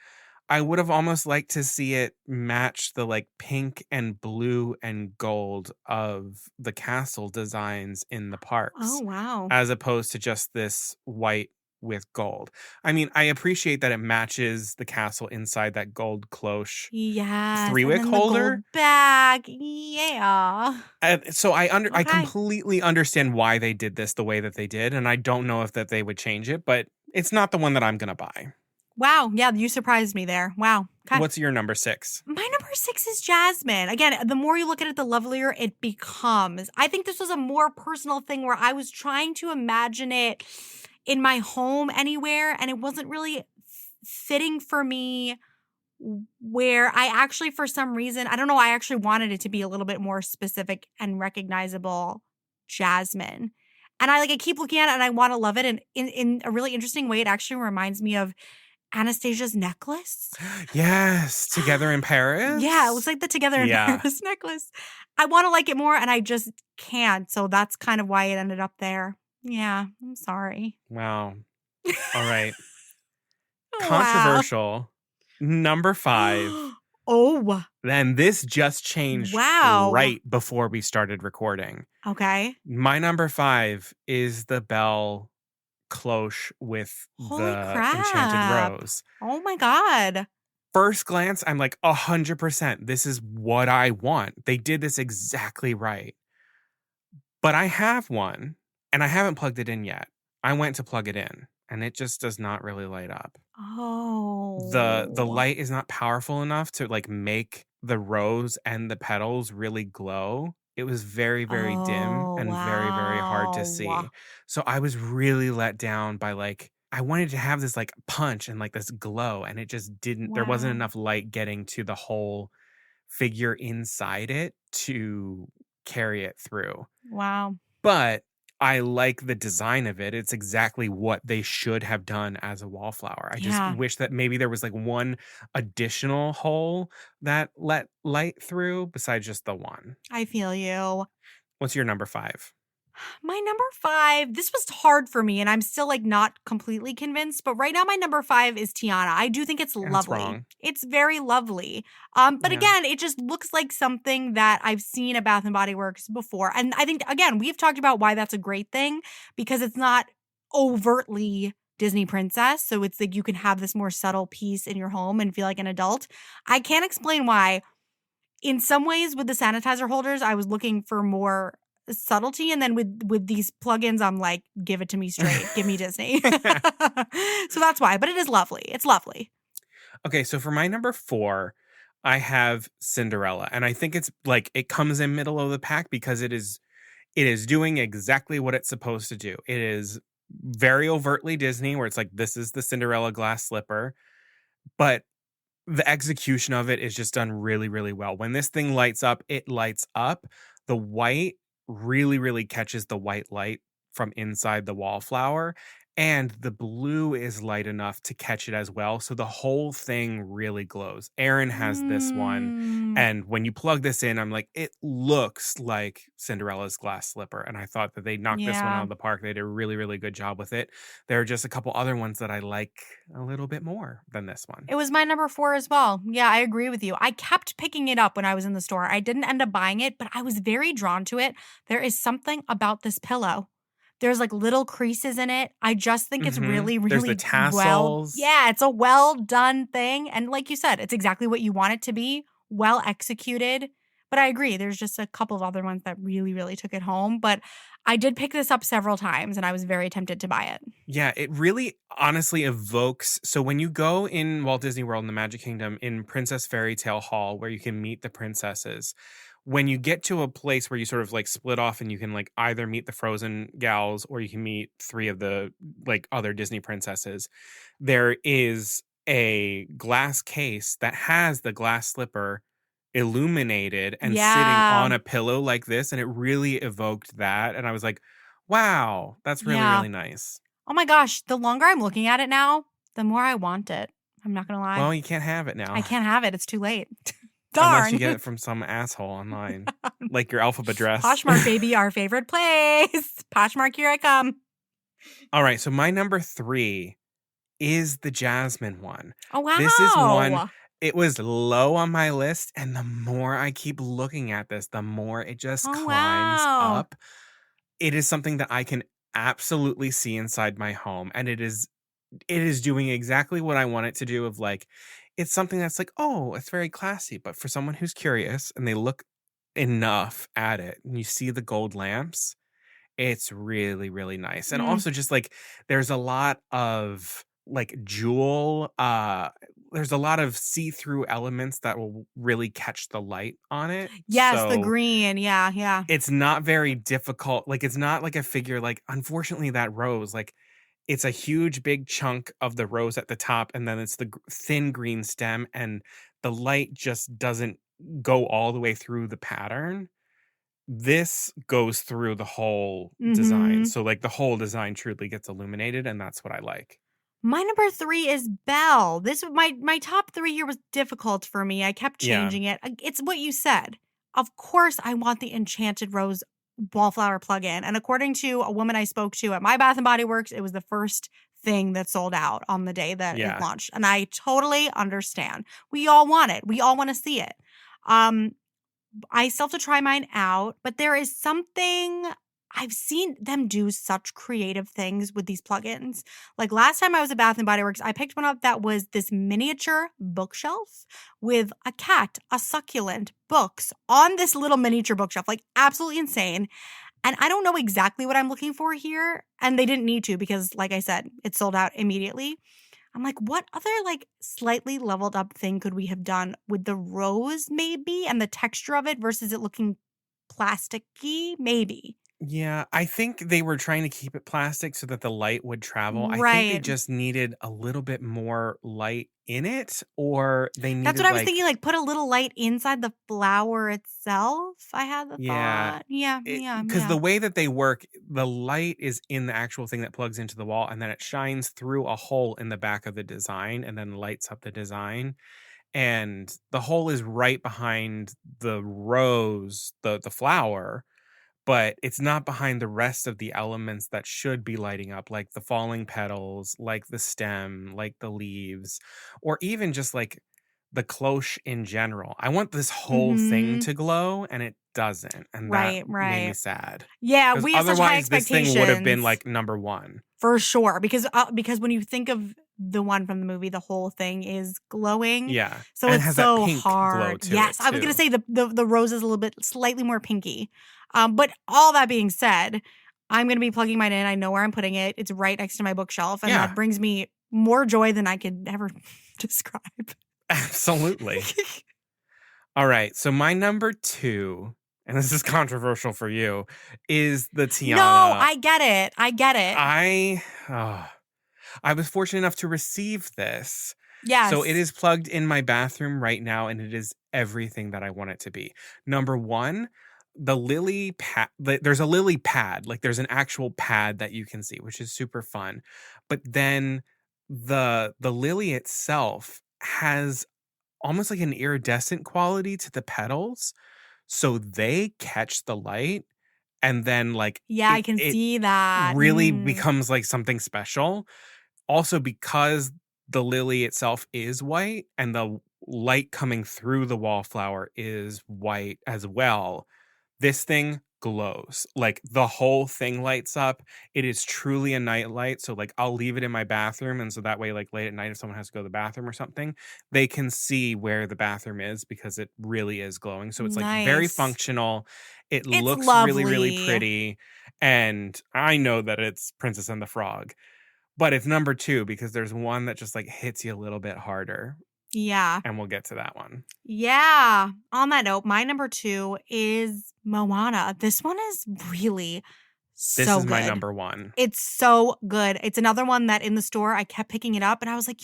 I would have almost liked to see it match the like pink and blue and gold of the castle designs in the parks. Oh, wow. As opposed to just this white with gold. I mean, I appreciate that it matches the castle inside that gold cloche Yes. 3-wick and then holder. The gold bag. Yeah. And so I Okay. completely understand why they did this the way that they did, and I don't know if that they would change it, but it's not the one that I'm gonna buy. Wow. Yeah, you surprised me there. Wow. Okay. What's your number 6? My number 6 is Jasmine. Again, the more you look at it, the lovelier it becomes. I think this was a more personal thing where I was trying to imagine it in my home anywhere, and it wasn't really fitting for me, where I actually, for some reason, I don't know, I actually wanted it to be a little bit more specific and recognizable Jasmine. And I keep looking at it and I want to love it. And in a really interesting way, it actually reminds me of Anastasia's necklace. Yes, Together in Paris. Yeah, it looks like the Together in Paris necklace. I want to like it more, and I just can't. So that's kind of why it ended up there. Yeah, I'm sorry. Wow. All right. Wow. Controversial. Number 5. Oh. Then this just changed right before we started recording. Okay. My number 5 is the Belle cloche with Holy the crap. enchanted rose. Oh my God. First glance, I'm like 100%. This is what I want. They did this exactly right. But I have one, and I haven't plugged it in yet. I went to plug it in, and it just does not really light up. Oh. The light is not powerful enough to like make the rose and the petals really glow. It was very, very dim and very, very hard to see. So I was really let down by like, I wanted to have this like punch and like this glow, and it just didn't, there wasn't enough light getting to the whole figure inside it to carry it through. Wow. But I like the design of it. It's exactly what they should have done as a wallflower. I just wish that maybe there was like one additional hole that let light through besides just the one. I feel you. What's your number 5? My number 5, this was hard for me, and I'm still like not completely convinced, but right now my number 5 is Tiana. I do think it's lovely. Wrong. It's very lovely. But again, it just looks like something that I've seen at Bath & Body Works before. And I think, again, we've talked about why that's a great thing, because it's not overtly Disney princess. So it's like you can have this more subtle piece in your home and feel like an adult. I can't explain why. In some ways, with the sanitizer holders, I was looking for more subtlety, and then with these plugins, I'm like, give it to me straight. Give me Disney. So that's why. But it is lovely. It's lovely. Okay, so for my number 4, I have Cinderella, and I think it's like it comes in middle of the pack because it is doing exactly what it's supposed to do. It is very overtly Disney, where it's like, this is the Cinderella glass slipper, but the execution of it is just done really, really well. When this thing lights up, it lights up. The white really, really catches the white light from inside the wallflower, and the blue is light enough to catch it as well. So the whole thing really glows. Erin has this one, and when you plug this in, I'm like, it looks like Cinderella's glass slipper. And I thought that they knocked this one out of the park. They did a really, really good job with it. There are just a couple other ones that I like a little bit more than this one. It was my number 4 as well. Yeah, I agree with you. I kept picking it up when I was in the store. I didn't end up buying it, but I was very drawn to it. There is something about this pillow. There's like little creases in it. I just think it's really, really There's the tassels. it's a well done thing. And like you said, it's exactly what you want it to be. Well executed. But I agree. There's just a couple of other ones that really, really took it home. But I did pick this up several times, and I was very tempted to buy it. Yeah, it really honestly evokes. So when you go in Walt Disney World in the Magic Kingdom in Princess Fairy Tale Hall, where you can meet the princesses, when you get to a place where you sort of like split off and you can like either meet the Frozen gals or you can meet 3 of the like other Disney princesses, there is a glass case that has the glass slipper illuminated and sitting Yeah. on a pillow like this, and it really evoked that, and I was like, wow, that's really, Yeah. really nice. Oh my gosh, the longer I'm looking at it now, the more I want it. I'm not gonna lie. Well, you can't have it now. I can't have it. It's too late. Unless you Darn. get it from some asshole online. Like your Alphabet dress. Poshmark, baby, our favorite place. Poshmark, here I come. All right, so my number 3 is the Jasmine one. Oh, wow. This is one, it was low on my list, and the more I keep looking at this, the more it just climbs up. It is something that I can absolutely see inside my home, and it is doing exactly what I want it to do of like, it's something that's like, oh, it's very classy, but for someone who's curious and they look enough at it and you see the gold lamps, it's really, really nice. And also just like, there's a lot of like there's a lot of see-through elements that will really catch the light on it. Yes, the So green. Yeah. it's not very difficult. Like, it's not like a figure, like, unfortunately, that rose, like, it's a huge, big chunk of the rose at the top, and then it's the thin green stem, and the light just doesn't go all the way through the pattern. This goes through the whole design. So, like, the whole design truly gets illuminated, and that's what I like. My number 3 is Belle. This my top 3 here was difficult for me. I kept changing it. It's what you said. Of course, I want the Enchanted Rose wallflower plug-in. And according to a woman I spoke to at my Bath and Body Works, it was the first thing that sold out on the day that it launched. And I totally understand. We all want it. We all want to see it. I still have to try mine out, but there is something. I've seen them do such creative things with these plugins. Like last time I was at Bath and Body Works, I picked one up that was this miniature bookshelf with a cat, a succulent, books on this little miniature bookshelf. Like absolutely insane. And I don't know exactly what I'm looking for here. And they didn't need to because, like I said, it sold out immediately. I'm like, what other like slightly leveled up thing could we have done with the rose maybe and the texture of it versus it looking plasticky? Maybe. Yeah, I think they were trying to keep it plastic so that the light would travel. I think they Right. just needed a little bit more light in it, or they needed That's what I was like, thinking, like put a little light inside the flower itself. I had the yeah, thought. Yeah. because the way that they work, the light is in the actual thing that plugs into the wall, and then it shines through a hole in the back of the design and then lights up the design. And the hole is right behind the rose, the flower, but it's not behind the rest of the elements that should be lighting up, like the falling petals, like the stem, like the leaves, or even just like the cloche in general. I want this whole thing to glow, and it doesn't, and that made me sad. Yeah, 'Cause we have such high otherwise, this expectations. thing would have been like number 1. For sure, because when you think of the one from the movie, the whole thing is glowing. Yeah, So and it it's has so that pink glow hard. to Yes, it, I was gonna too. say the rose is a little bit slightly more pinky. But all that being said, I'm gonna be plugging mine in. I know where I'm putting it. It's right next to my bookshelf, and Yeah. that brings me more joy than I could ever describe. Absolutely. All right, so my number 2, and this is controversial for you, is the Tiana. No, I get it. I was fortunate enough to receive this. Yes. So it is plugged in my bathroom right now, and it is everything that I want it to be. Number 1, the lily pad. There's a lily pad, like there's an actual pad that you can see, which is super fun. But then the lily itself has almost like an iridescent quality to the petals, so they catch the light, and then like Yeah, I can see that. really becomes like something special. Also, because the lily itself is white and the light coming through the wallflower is white as well, this thing glows. Like the whole thing lights up. It is truly a night light. So like I'll leave it in my bathroom, and so that way, like late at night, if someone has to go to the bathroom or something, they can see where the bathroom is because it really is glowing. So it's like very Nice. functional. It It's looks really, really lovely. pretty. And I know that it's Princess and the Frog, but it's number 2 because there's one that just like hits you a little bit harder. Yeah. And we'll get to that one. Yeah. On that note, my number 2 is Moana. This one is really This so is my good. number 1. It's so good. It's another one that in the store I kept picking it up and I was like,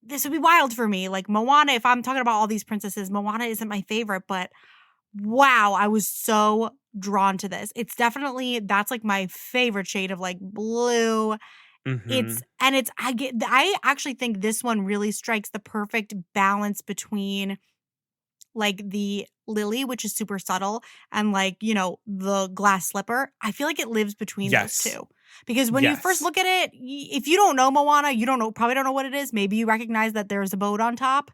this would be wild for me. Like Moana, if I'm talking about all these princesses, Moana isn't my favorite, but wow, I was so drawn to this. It's definitely, that's like my favorite shade of like blue. Mm-hmm. I actually think this one really strikes the perfect balance between like the lily, which is super subtle, and like, the glass slipper. I feel like it lives between those two. Because when you first look at it, if you don't know Moana, probably don't know what it is. Maybe you recognize that there's a boat on top,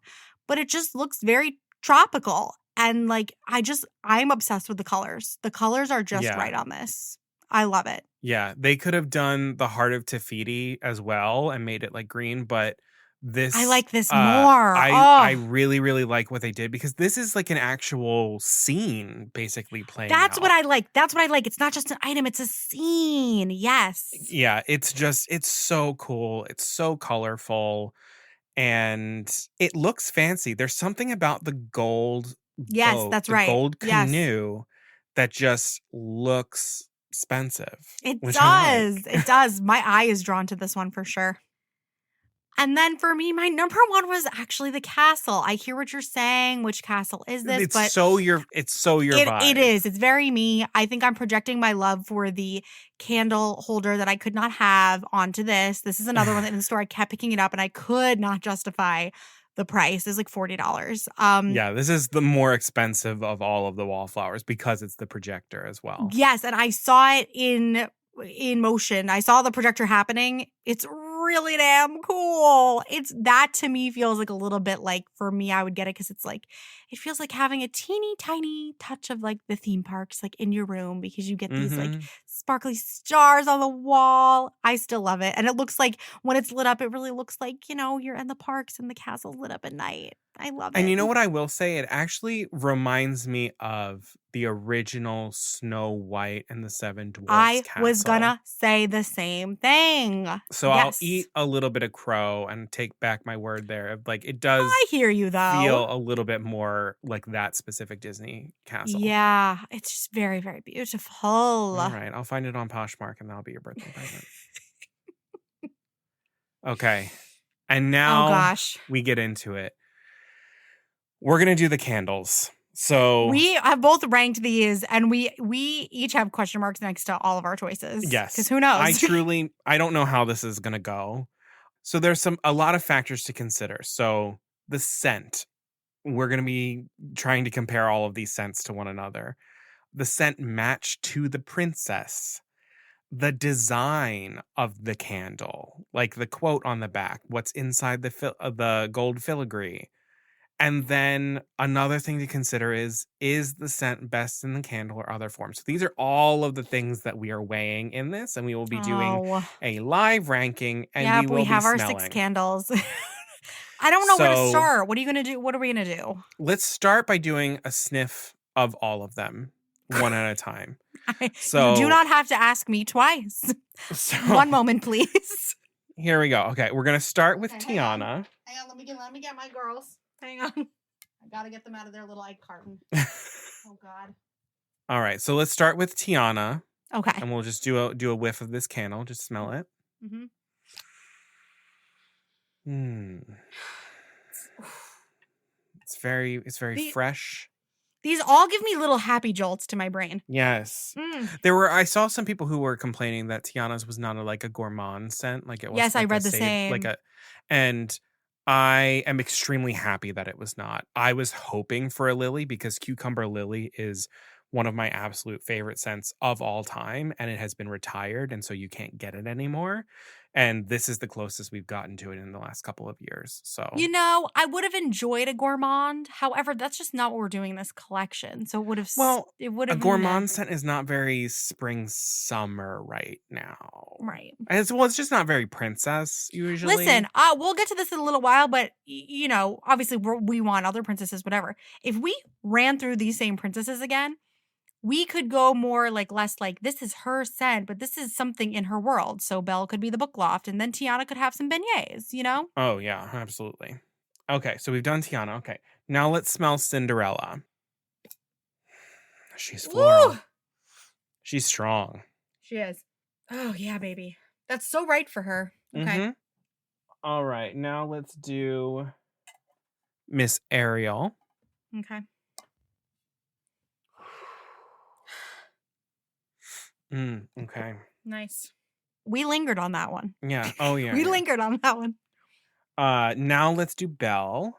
but it just looks very tropical. And like, I'm obsessed with the colors. The colors are just right on this. I love it. Yeah, they could have done the Heart of Te-Fiti as well and made it like green, but this I like this more. I really, really like what they did because this is like an actual scene basically playing That's out. what I like. That's what I like. It's not just an item, it's a scene. Yes. Yeah, it's so cool. It's so colorful and it looks fancy. There's something about the gold boat, that's the right. gold Yes. canoe that just looks expensive. It which does. I like. It does. My eye is drawn to this one for sure. And then for me, my number 1 was actually the castle. I hear what you're saying. Which castle is this? It's so your vibe. It is. It's very me. I think I'm projecting my love for the candle holder that I could not have onto this. This is another one that in the store I kept picking it up and I could not justify the price. It's like $40. Yeah, this is the more expensive of all of the wallflowers because it's the projector as well. Yes, and I saw it in motion. I saw the projector happening. It's really damn cool. That to me feels like a little bit like, for me, I would get it because it's like, it feels like having a teeny tiny touch of like the theme parks like in your room because you get these like sparkly stars on the wall. I still love it. And it looks like when it's lit up, it really looks like, you're in the parks and the castle's lit up at night. I love it. And you know what I will say? It actually reminds me of the original Snow White and the Seven Dwarfs castle. I was gonna say the same thing. So I'll eat a little bit of crow and take back my word there. Like it does. I hear you though. Feel a little bit more like that specific Disney castle. Yeah, it's just very, very beautiful. All right, I'll find it on Poshmark and that'll be your birthday present. Okay, and now we get into it. We're going to do the candles. So we have both ranked these and we each have question marks next to all of our choices. Yes. Because who knows? I don't know how this is going to go. So there's a lot of factors to consider. So the scent, we're going to be trying to compare all of these scents to one another. The scent match to the princess. The design of the candle, like the quote on the back, what's inside the gold filigree. And then another thing to consider is the scent best in the candle or other forms? So these are all of the things that we are weighing in this, and we will be doing a live ranking. And we have our 6 candles. I don't know where to start. What are you going to do? What are we going to do? Let's start by doing a sniff of all of them, one at a time. You do not have to ask me twice. One moment, please. Here we go. Okay, we're going to start with Tiana. Hang on, let me get my girls. Hang on. I gotta get them out of their little egg carton. Oh, God. All right, so let's start with Tiana. Okay. And we'll just do a whiff of this candle. Just smell it. It's very fresh. These all give me little happy jolts to my brain. Yes. I saw some people who were complaining that Tiana's was not a gourmand scent. Like it was. Yes, like I read the same. And I am extremely happy that it was not. I was hoping for a lily because cucumber lily is one of my absolute favorite scents of all time, and it has been retired, and so you can't get it anymore. And this is the closest we've gotten to it in the last couple of years. So I would have enjoyed a gourmand. However, that's just not what we're doing in this collection. So it would have. A gourmand scent is not very spring summer right now. Right. It's just not very princess usually. Listen, we'll get to this in a little while, but obviously we want other princesses, whatever. If we ran through these same princesses again, we could go more less this is her scent, but this is something in her world. So Belle could be the book loft, and then Tiana could have some beignets, Oh, yeah, absolutely. Okay, so we've done Tiana. Okay, now let's smell Cinderella. She's floral. Woo! She's strong. She is. Oh, yeah, baby. That's so right for her. Okay. Mm-hmm. All right, now let's do Miss Ariel. Okay. Okay. Nice. We lingered on that one. Yeah. Oh, yeah. We yeah. lingered on that one. Now let's do Belle.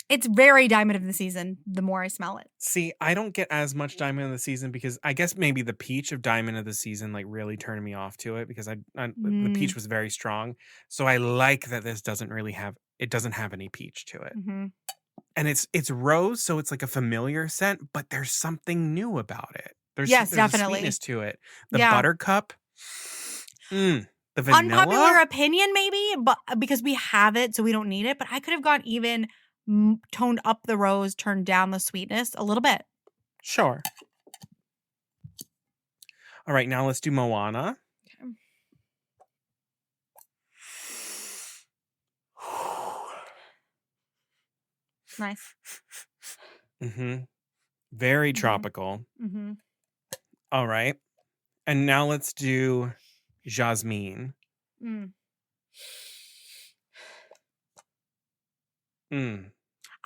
It's very diamond of the season the more I smell it. See, I don't get as much diamond of the season because I guess maybe the peach of diamond of the season like really turned me off to it because the peach was very strong. So I like that this doesn't have any peach to it. Mm-hmm. And it's rose, so it's like a familiar scent, but there's something new about it. There's Definitely. a sweetness to it. The buttercup. The vanilla. Unpopular opinion, maybe, but because we have it, so we don't need it. But I could have gone even toned up the rose, turned down the sweetness a little bit. Sure. All right, now let's do Moana. Okay. Nice. Very tropical. All right. And now let's do Jasmine.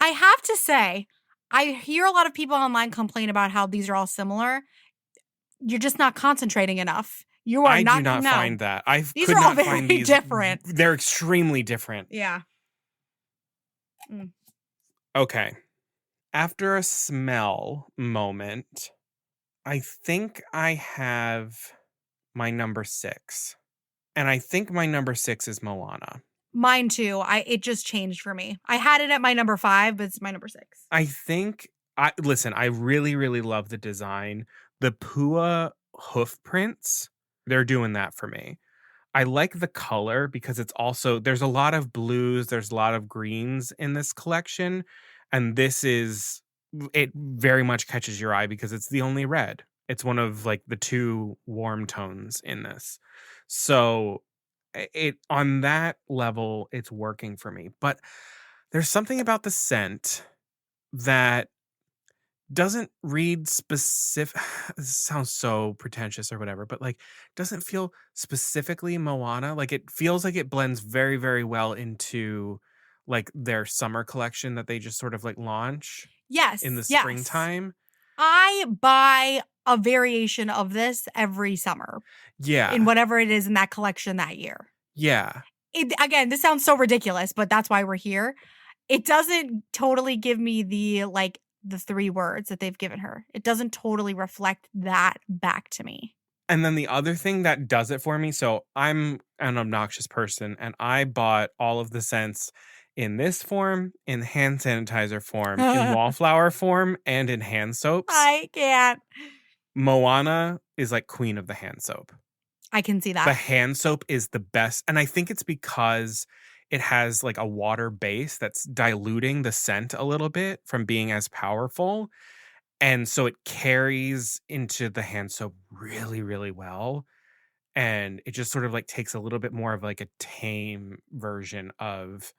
I have to say, I hear a lot of people online complain about how these are all similar. You're just not concentrating enough. You are I not. do not find that. These could are all not find very these different. They're extremely different. Yeah. Okay. After a smell moment, I think I have my number 6. And I think my number 6 is Moana. Mine too. It just changed for me. I had it at my number 5, but it's my number 6. I think listen, I really, really love the design. The Pua hoof prints, they're doing that for me. I like the color because it's also, there's a lot of blues, there's a lot of greens in this collection. And it very much catches your eye because it's the only red. It's one of like the 2 warm tones in this. So on that level, it's working for me. But there's something about the scent that doesn't read specific. This sounds so pretentious or whatever, but like doesn't feel specifically Moana. Like it feels like it blends very, very well into like their summer collection that they just sort of like launch in the springtime. I buy a variation of this every summer. Yeah. In whatever it is in that collection that year. Yeah. Again, this sounds so ridiculous, but that's why we're here. It doesn't totally give me the 3 words that they've given her. It doesn't totally reflect that back to me. And then the other thing that does it for me, so I'm an obnoxious person and I bought all of the scents in this form, in hand sanitizer form, in wallflower form, and in hand soaps. I can't. Moana is like queen of the hand soap. I can see that. The hand soap is the best. And I think it's because it has like a water base that's diluting the scent a little bit from being as powerful. And so it carries into the hand soap really, really well. And it just sort of like takes a little bit more of like a tame version of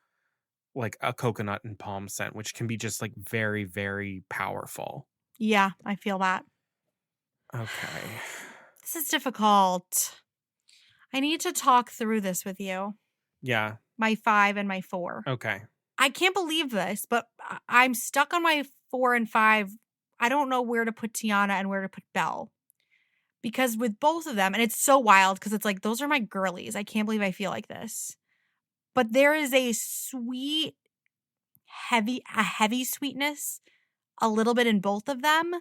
like a coconut and palm scent, which can be just like very, very powerful. Yeah, I feel that. Okay. This is difficult. I need to talk through this with you. Yeah. My 5 and my 4. Okay. I can't believe this, but I'm stuck on my 4 and 5. I don't know where to put Tiana and where to put Belle. Because with both of them, and it's so wild because it's like, those are my girlies. I can't believe I feel like this. But there is a sweet, heavy sweetness, a little bit in both of them,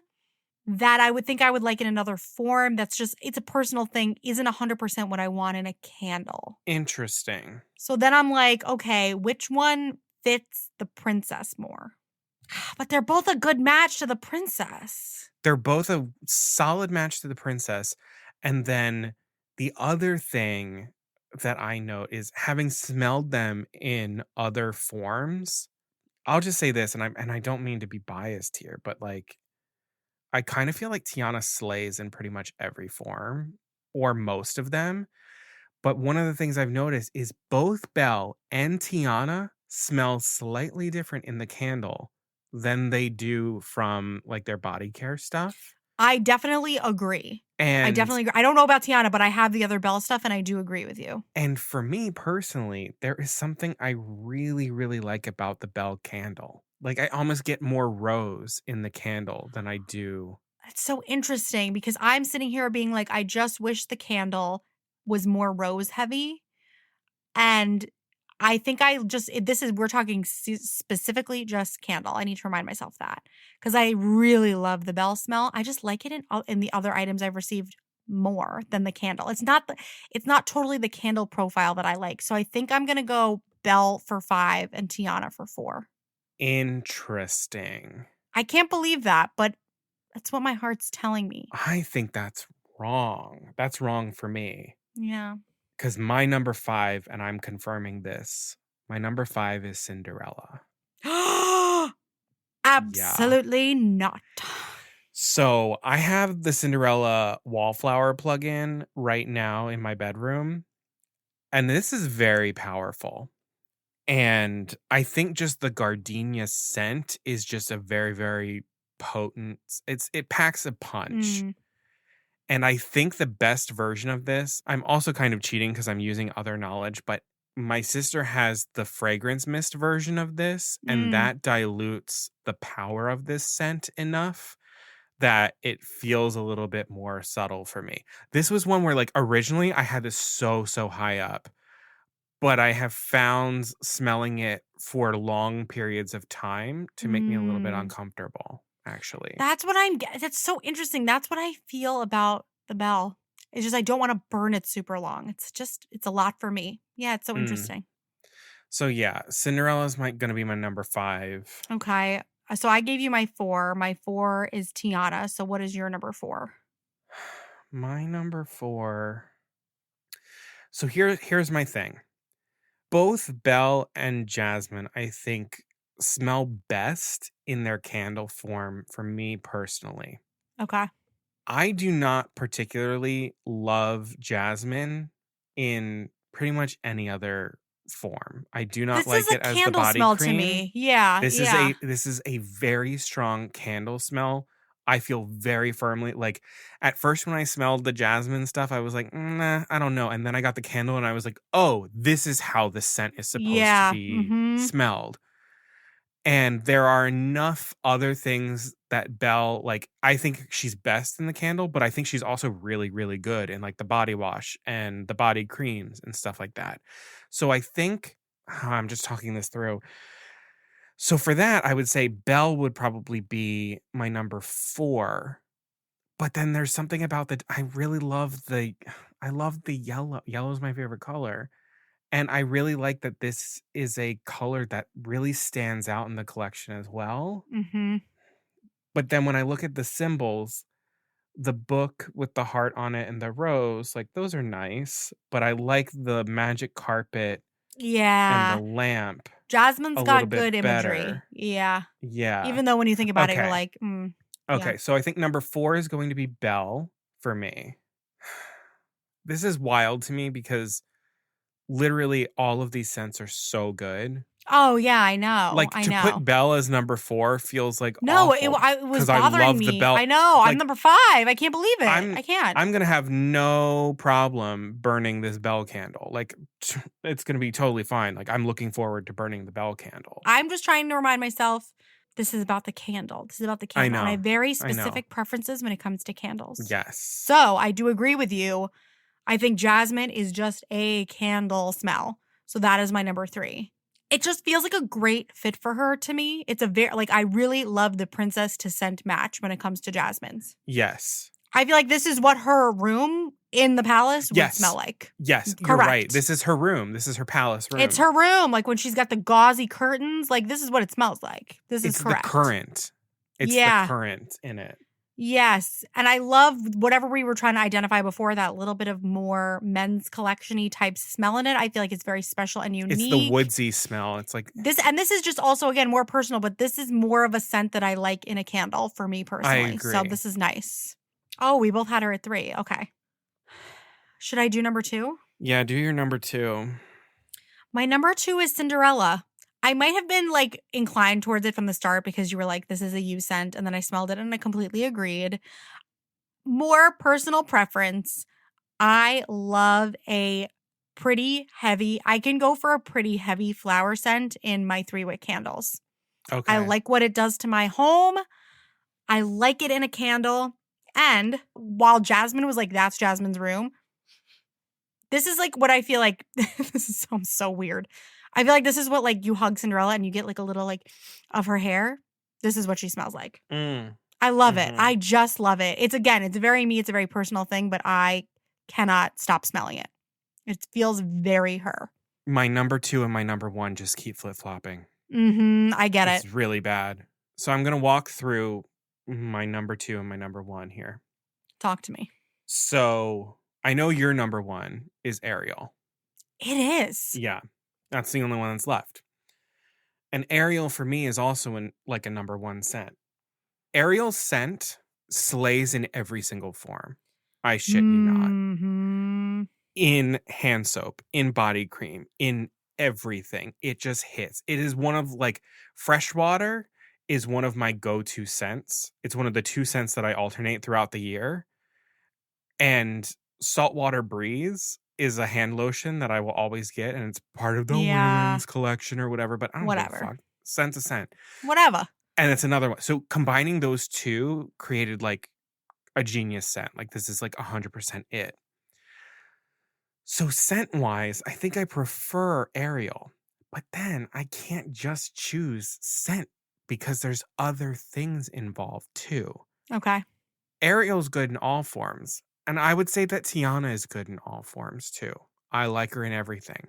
that I would think I would like in another form. That's just, it's a personal thing, isn't 100% what I want in a candle. Interesting. So then I'm like, okay, which one fits the princess more? But they're both a good match to the princess. They're both a solid match to the princess. And then the other thing that I note is having smelled them in other forms. I'll just say this, and I don't mean to be biased here, but like I kind of feel like Tiana slays in pretty much every form or most of them. But one of the things I've noticed is both Belle and Tiana smell slightly different in the candle than they do from like their body care stuff. I definitely agree. I And definitely agree. I don't know about Tiana, but I have the other Belle stuff and I do agree with you. and for me personally, there is something I really, really like about the Belle candle. Like I almost get more rose in the candle than I do. It's so interesting because I'm sitting here being like, I just wish the candle was more rose heavy. And I think we're talking specifically just candle. I need to remind myself that because I really love the Belle smell. I just like it in the other items I've received more than the candle. It's not totally the candle profile that I like. So I think I'm going to go Belle for 5 and Tiana for 4. Interesting. I can't believe that, but that's what my heart's telling me. I think that's wrong. That's wrong for me. Yeah. Because my number 5, and I'm confirming this, my number 5 is Cinderella. Absolutely not. So I have the Cinderella wallflower plug-in right now in my bedroom. And this is very powerful. And I think just the gardenia scent is just a very, very potent. It packs a punch. And I think the best version of this, I'm also kind of cheating because I'm using other knowledge, but my sister has the fragrance mist version of this, and that dilutes the power of this scent enough that it feels a little bit more subtle for me. This was one where like originally I had this so high up, but I have found smelling it for long periods of time to make me a little bit uncomfortable, actually. That's so interesting. That's what I feel about the Belle. It's just I don't want to burn it super long. It's a lot for me. Yeah, it's so interesting. So yeah, Cinderella's going to be my number 5. Okay. So I gave you my 4. My 4 is Tiana. So what is your number 4? My number 4. So here's my thing. Both Belle and Jasmine, I think, smell best in their candle form for me personally. Okay. I do not particularly love Jasmine in pretty much any other form. I do not like it as the body smell cream. To me. Yeah. This is a very strong candle smell. I feel very firmly like at first when I smelled the Jasmine stuff, I was like, nah, I don't know. And then I got the candle and I was like, oh, this is how the scent is supposed to be smelled. And there are enough other things that Belle, like, I think she's best in the candle, but I think she's also really, really good in like the body wash and the body creams and stuff like that. So I think, I'm just talking this through. So for that, I would say Belle would probably be my number 4. But then there's something about I really love the yellow. Yellow is my favorite color. And I really like that this is a color that really stands out in the collection as well. But then when I look at the symbols, the book with the heart on it and the rose, like those are nice. But I like the magic carpet and the lamp. Jasmine's got good imagery. Better. Yeah. Yeah. Even though when you think about it, you're like, Okay, so I think number 4 is going to be Belle for me. This is wild to me because literally all of these scents are so good. Oh, yeah, I know. Like, to put Belle as number 4 feels like no, awful. it was bothering me. The Belle. I know. Like, I'm number 5. I can't believe it. I can't. I'm going to have no problem burning this Belle candle. Like, it's going to be totally fine. Like, I'm looking forward to burning the Belle candle. I'm just trying to remind myself, this is about the candle. This is about the candle. I know. And I have very specific preferences when it comes to candles. Yes. So I do agree with you. I think Jasmine is just a candle smell. So that is my number 3. It just feels like a great fit for her to me. It's I really love the princess to scent match when it comes to Jasmine's. Yes. I feel like this is what her room in the palace would smell like. Yes, correct. You're right. This is her room. This is her palace room. It's her room. Like when she's got the gauzy curtains, like this is what it smells like. This is correct. It's the current. It's the current in it. Yes. And I love whatever we were trying to identify before, that little bit of more men's collection-y type smell in it. I feel like it's very special and unique. It's the woodsy smell. It's like this, and this is just also, again, more personal, but this is more of a scent that I like in a candle for me personally. I agree. So this is nice. Oh, we both had her at 3. Okay. Should I do number 2? Yeah, do your number 2. My number 2 is Cinderella. I might have been like inclined towards it from the start because you were like, this is a you scent. And then I smelled it and I completely agreed. More personal preference. I love a pretty heavy, I can go for a pretty heavy flower scent in my 3-wick candles. Okay. I like what it does to my home. I like it in a candle. And while Jasmine was like, that's Jasmine's room, this is like what I feel like. This sounds so weird. I feel like this is what like you hug Cinderella and you get like a little like of her hair. This is what she smells like. I love it. I just love it. It's very me. It's a very personal thing, but I cannot stop smelling it. It feels very her. My number 2 and my number 1 just keep flip-flopping. I get it. It's really bad. So I'm going to walk through my number 2 and my number 1 here. Talk to me. So I know your number 1 is Ariel. It is. Yeah. That's the only one that's left. And Ariel for me is also in like a number 1 scent. Ariel's scent slays in every single form. I shit you not. In hand soap, in body cream, in everything. It just hits. It is one of like fresh water is one of my go-to scents. It's one of the 2 scents that I alternate throughout the year. And saltwater breeze is a hand lotion that I will always get, and it's part of the women's collection or whatever. But I don't give a fuck. Scent's a scent. Whatever. And it's another one. So combining those 2 created like a genius scent. Like this is like 100% it. So scent-wise, I think I prefer Ariel. But then I can't just choose scent because there's other things involved too. Okay. Ariel's good in all forms. And I would say that Tiana is good in all forms too. I like her in everything.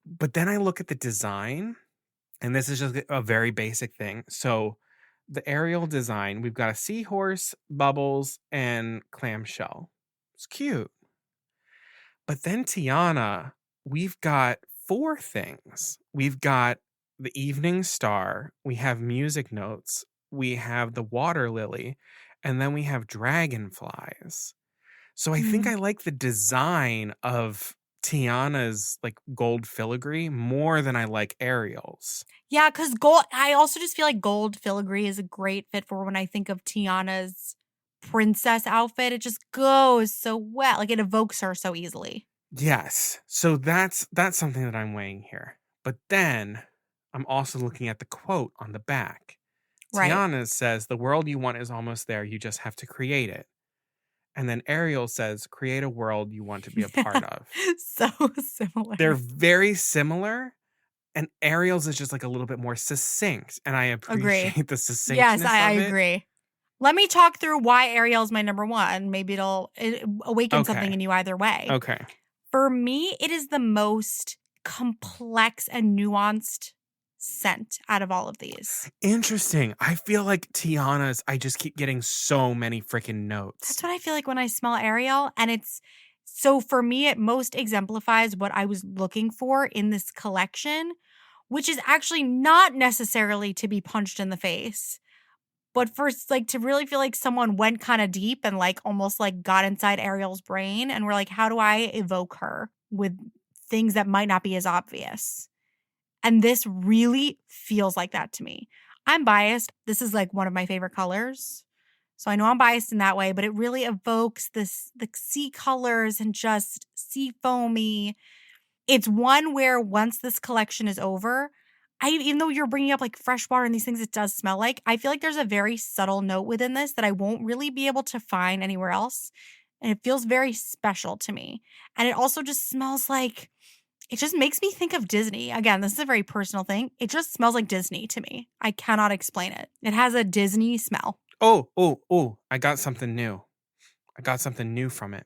But then I look at the design, and this is just a very basic thing. So the Ariel design, we've got a seahorse, bubbles, and clamshell. It's cute. But then Tiana, we've got 4 things. We've got the evening star, we have music notes, we have the water lily, and then we have dragonflies. So I think I like the design of Tiana's like gold filigree more than I like Ariel's. Yeah, because gold, I also just feel like gold filigree is a great fit for when I think of Tiana's princess outfit. It just goes so well. Like it evokes her so easily. Yes. So that's something that I'm weighing here. But then I'm also looking at the quote on the back. Right. Tiana says, the world you want is almost there. You just have to create it. And then Ariel says, create a world you want to be a part of. So similar. They're very similar. And Ariel's is just like a little bit more succinct. And I appreciate the succinctness Yes, I of it. agree. Let me talk through why Ariel's my number 1. Maybe it'll awaken something in you either way. Okay. For me, it is the most complex and nuanced scent out of all of these. Interesting. I feel like Tiana's, I just keep getting so many freaking notes. That's what I feel like when I smell Ariel. And it's, so for me, it most exemplifies what I was looking for in this collection, which is actually not necessarily to be punched in the face, but for like to really feel like someone went kind of deep and like almost like got inside Ariel's brain and we're like, how do I evoke her with things that might not be as obvious? And this really feels like that to me. I'm biased. This is like one of my favorite colors. So I know I'm biased in that way, but it really evokes this, the sea colors and just sea foamy. It's one where once this collection is over, even though you're bringing up like fresh water and these things it does smell like, I feel like there's a very subtle note within this that I won't really be able to find anywhere else. And it feels very special to me. And it also just smells like, it just makes me think of Disney. Again, this is a very personal thing. It just smells like Disney to me. I cannot explain it. It has a Disney smell. Oh, I got something new. I got something new from it.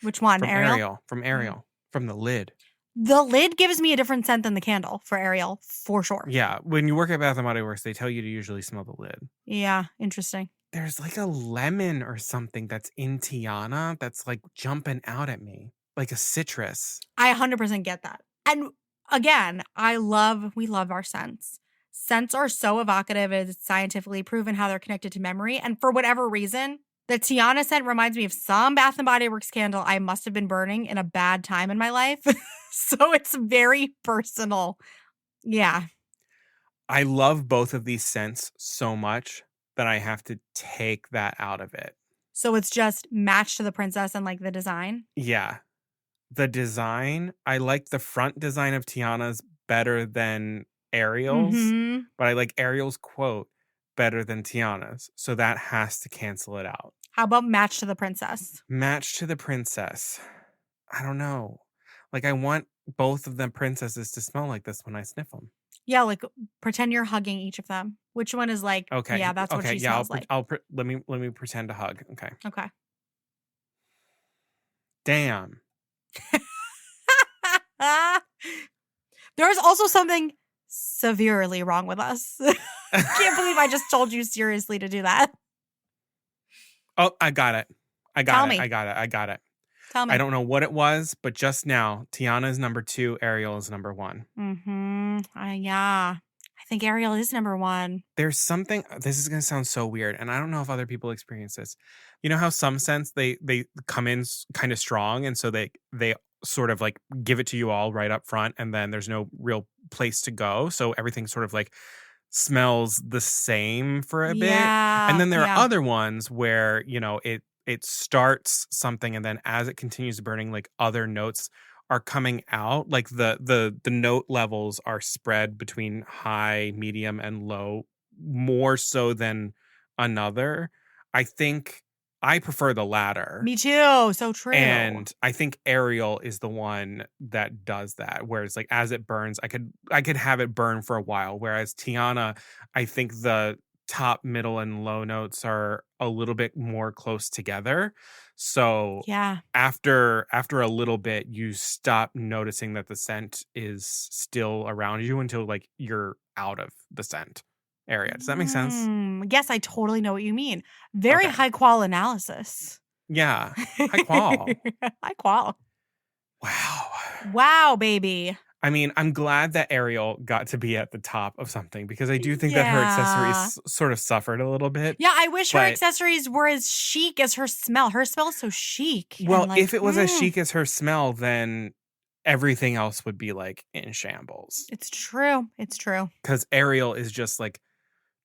Which one? From Ariel? From Ariel. From the lid. The lid gives me a different scent than the candle for Ariel, for sure. Yeah. When you work at Bath & Body Works, they tell you to usually smell the lid. Yeah, interesting. There's like a lemon or something that's in Tiana that's like jumping out at me. Like a citrus. I 100% get that. And again, we love our scents. Scents are so evocative. It's scientifically proven how they're connected to memory. And for whatever reason, The Tiana scent reminds me of some Bath & Body Works candle I must have been burning in a bad time in my life. So it's very personal. Yeah. I love both of these scents so much that I have to take that out of it. So it's just matched to the princess and like the design. Yeah. The design, I like the front design of Tiana's better than Ariel's, but I like Ariel's quote better than Tiana's. So that has to cancel it out. How about match to the princess? Match to the princess. I don't know. Like, I want both of them princesses to smell like this when I sniff them. Yeah, like pretend you're hugging each of them. Which one is like, Okay. yeah, that's what she smells like. Let me pretend to hug. Okay. Okay. Damn. There's also something severely wrong with us. Can't believe I just told you seriously to do that. Oh, I got it. Tell me. I got it. Tell me. I don't know what it was, but just now, Tiana is number 2, Ariel is number 1. Yeah. I think Ariel is number 1. There's something, this is going to sound so weird, and I don't know if other people experience this. You know how some scents, they come in kind of strong, and so they sort of like give it to you all right up front, and then there's no real place to go. So everything sort of like smells the same for a bit. And then there are other ones where, you know, it starts something, and then as it continues burning, like other notes are coming out. Like the note levels are spread between high, medium, and low more so than another. I think I prefer the latter. Me too. So true. And I think Ariel is the one that does that. Whereas like as it burns, I could have it burn for a while. Whereas Tiana, I think the top, middle, and low notes are a little bit more close together. So yeah, after a little bit, you stop noticing that the scent is still around you until like you're out of the scent area. Does that make sense? Yes, I totally know what you mean. Very high qual analysis. Yeah. High qual. High qual. Wow. Wow, baby. I mean, I'm glad that Ariel got to be at the top of something because I do think that her accessories sort of suffered a little bit. Yeah, I wish her accessories were as chic as her smell. Her smell is so chic. Well, like, if it was as chic as her smell, then everything else would be like in shambles. It's true. It's true. Because Ariel is just like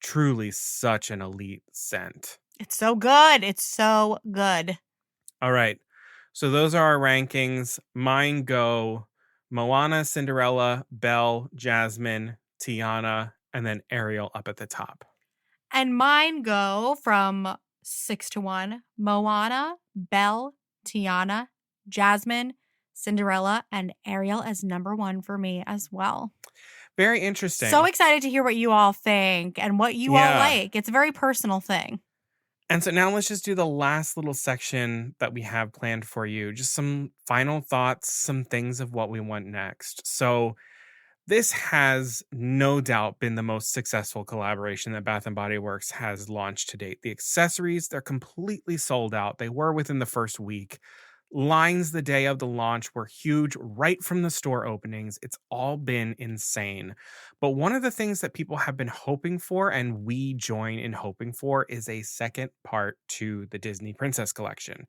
truly such an elite scent. It's so good. It's so good. All right. So those are our rankings. Mine go Moana, Cinderella, Belle, Jasmine, Tiana, and then Ariel up at the top. And mine go from 6 to 1. Moana, Belle, Tiana, Jasmine, Cinderella, and Ariel as number 1 for me as well. Very interesting. So excited to hear what you all think and what you all like. It's a very personal thing. And so now let's just do the last little section that we have planned for you. Just some final thoughts, some things of what we want next. So this has no doubt been the most successful collaboration that Bath & Body Works has launched to date. The accessories, they're completely sold out. They were within the first week. Lines the day of the launch were huge right from the store openings. It's all been insane. But one of the things that people have been hoping for, and we join in hoping for, is a second part to the Disney Princess collection.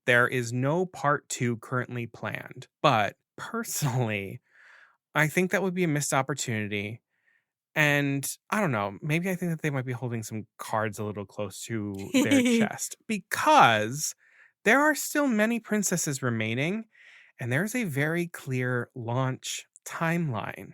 There is no part 2 currently planned, but personally, I think that would be a missed opportunity. And I don't know, maybe I think that they might be holding some cards a little close to their chest because there are still many princesses remaining, and there's a very clear launch timeline.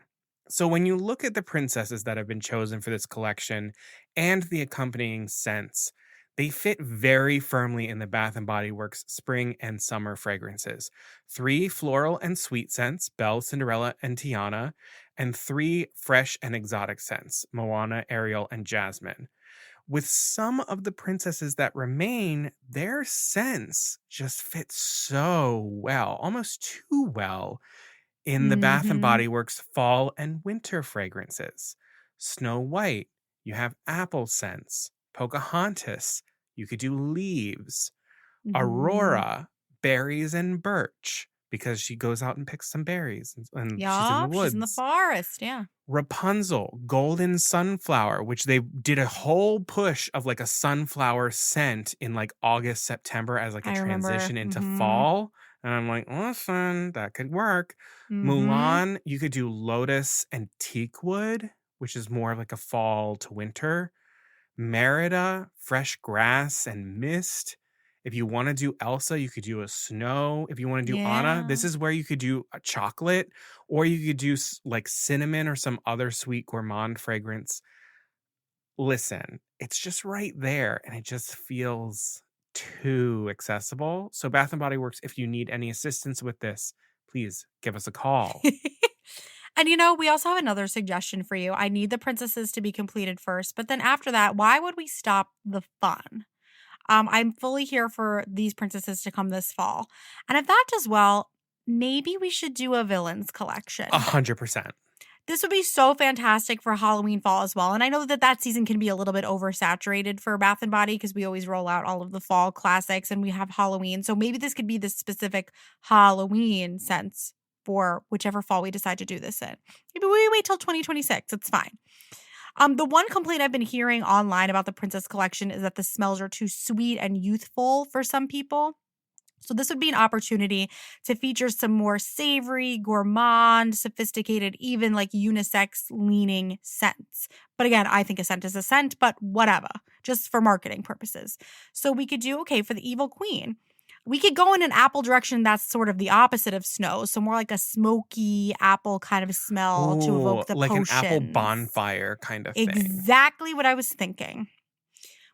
So when you look at the princesses that have been chosen for this collection and the accompanying scents, they fit very firmly in the Bath & Body Works spring and summer fragrances. 3 floral and sweet scents, Belle, Cinderella, and Tiana, and 3 fresh and exotic scents, Moana, Ariel, and Jasmine. With some of the princesses that remain, their scents just fit so well, almost too well, in the Bath & Body Works fall and winter fragrances. Snow White, you have apple scents. Pocahontas, you could do leaves. Aurora, berries and birch. because she goes out and picks some berries and she's in the Yup, she's in the woods. forest, yeah. Rapunzel, golden sunflower, which they did a whole push of like a sunflower scent in like August, September as like a I remember. transition into Mhm. fall. And I'm like, listen, that could work. Mhm. Mulan, you could do lotus and teakwood, which is more like a fall to winter. Merida, fresh grass and mist. If you want to do Elsa, you could do a snow. If you want to do Anna, this Yeah. is where you could do a chocolate, or you could do like cinnamon or some other sweet gourmand fragrance. Listen, it's just right there and it just feels too accessible. So Bath and Body Works, if you need any assistance with this, please give us a call. And we also have another suggestion for you. I need the princesses to be completed first, but then after that, why would we stop the fun? I'm fully here for these princesses to come this fall. And if that does well, maybe we should do a villains collection. 100%. This would be so fantastic for Halloween fall as well. And I know that season can be a little bit oversaturated for Bath and Body because we always roll out all of the fall classics and we have Halloween. So maybe this could be the specific Halloween sense for whichever fall we decide to do this in. Maybe we wait till 2026. It's fine. The one complaint I've been hearing online about the Princess Collection is that the smells are too sweet and youthful for some people. So this would be an opportunity to feature some more savory, gourmand, sophisticated, even like unisex leaning scents. But again, I think a scent is a scent, but whatever, just for marketing purposes. So we could do, okay, for the Evil Queen, we could go in an apple direction that's sort of the opposite of snow. So more like a smoky apple kind of smell to evoke the like potions. an apple bonfire kind of thing. Exactly what I was thinking.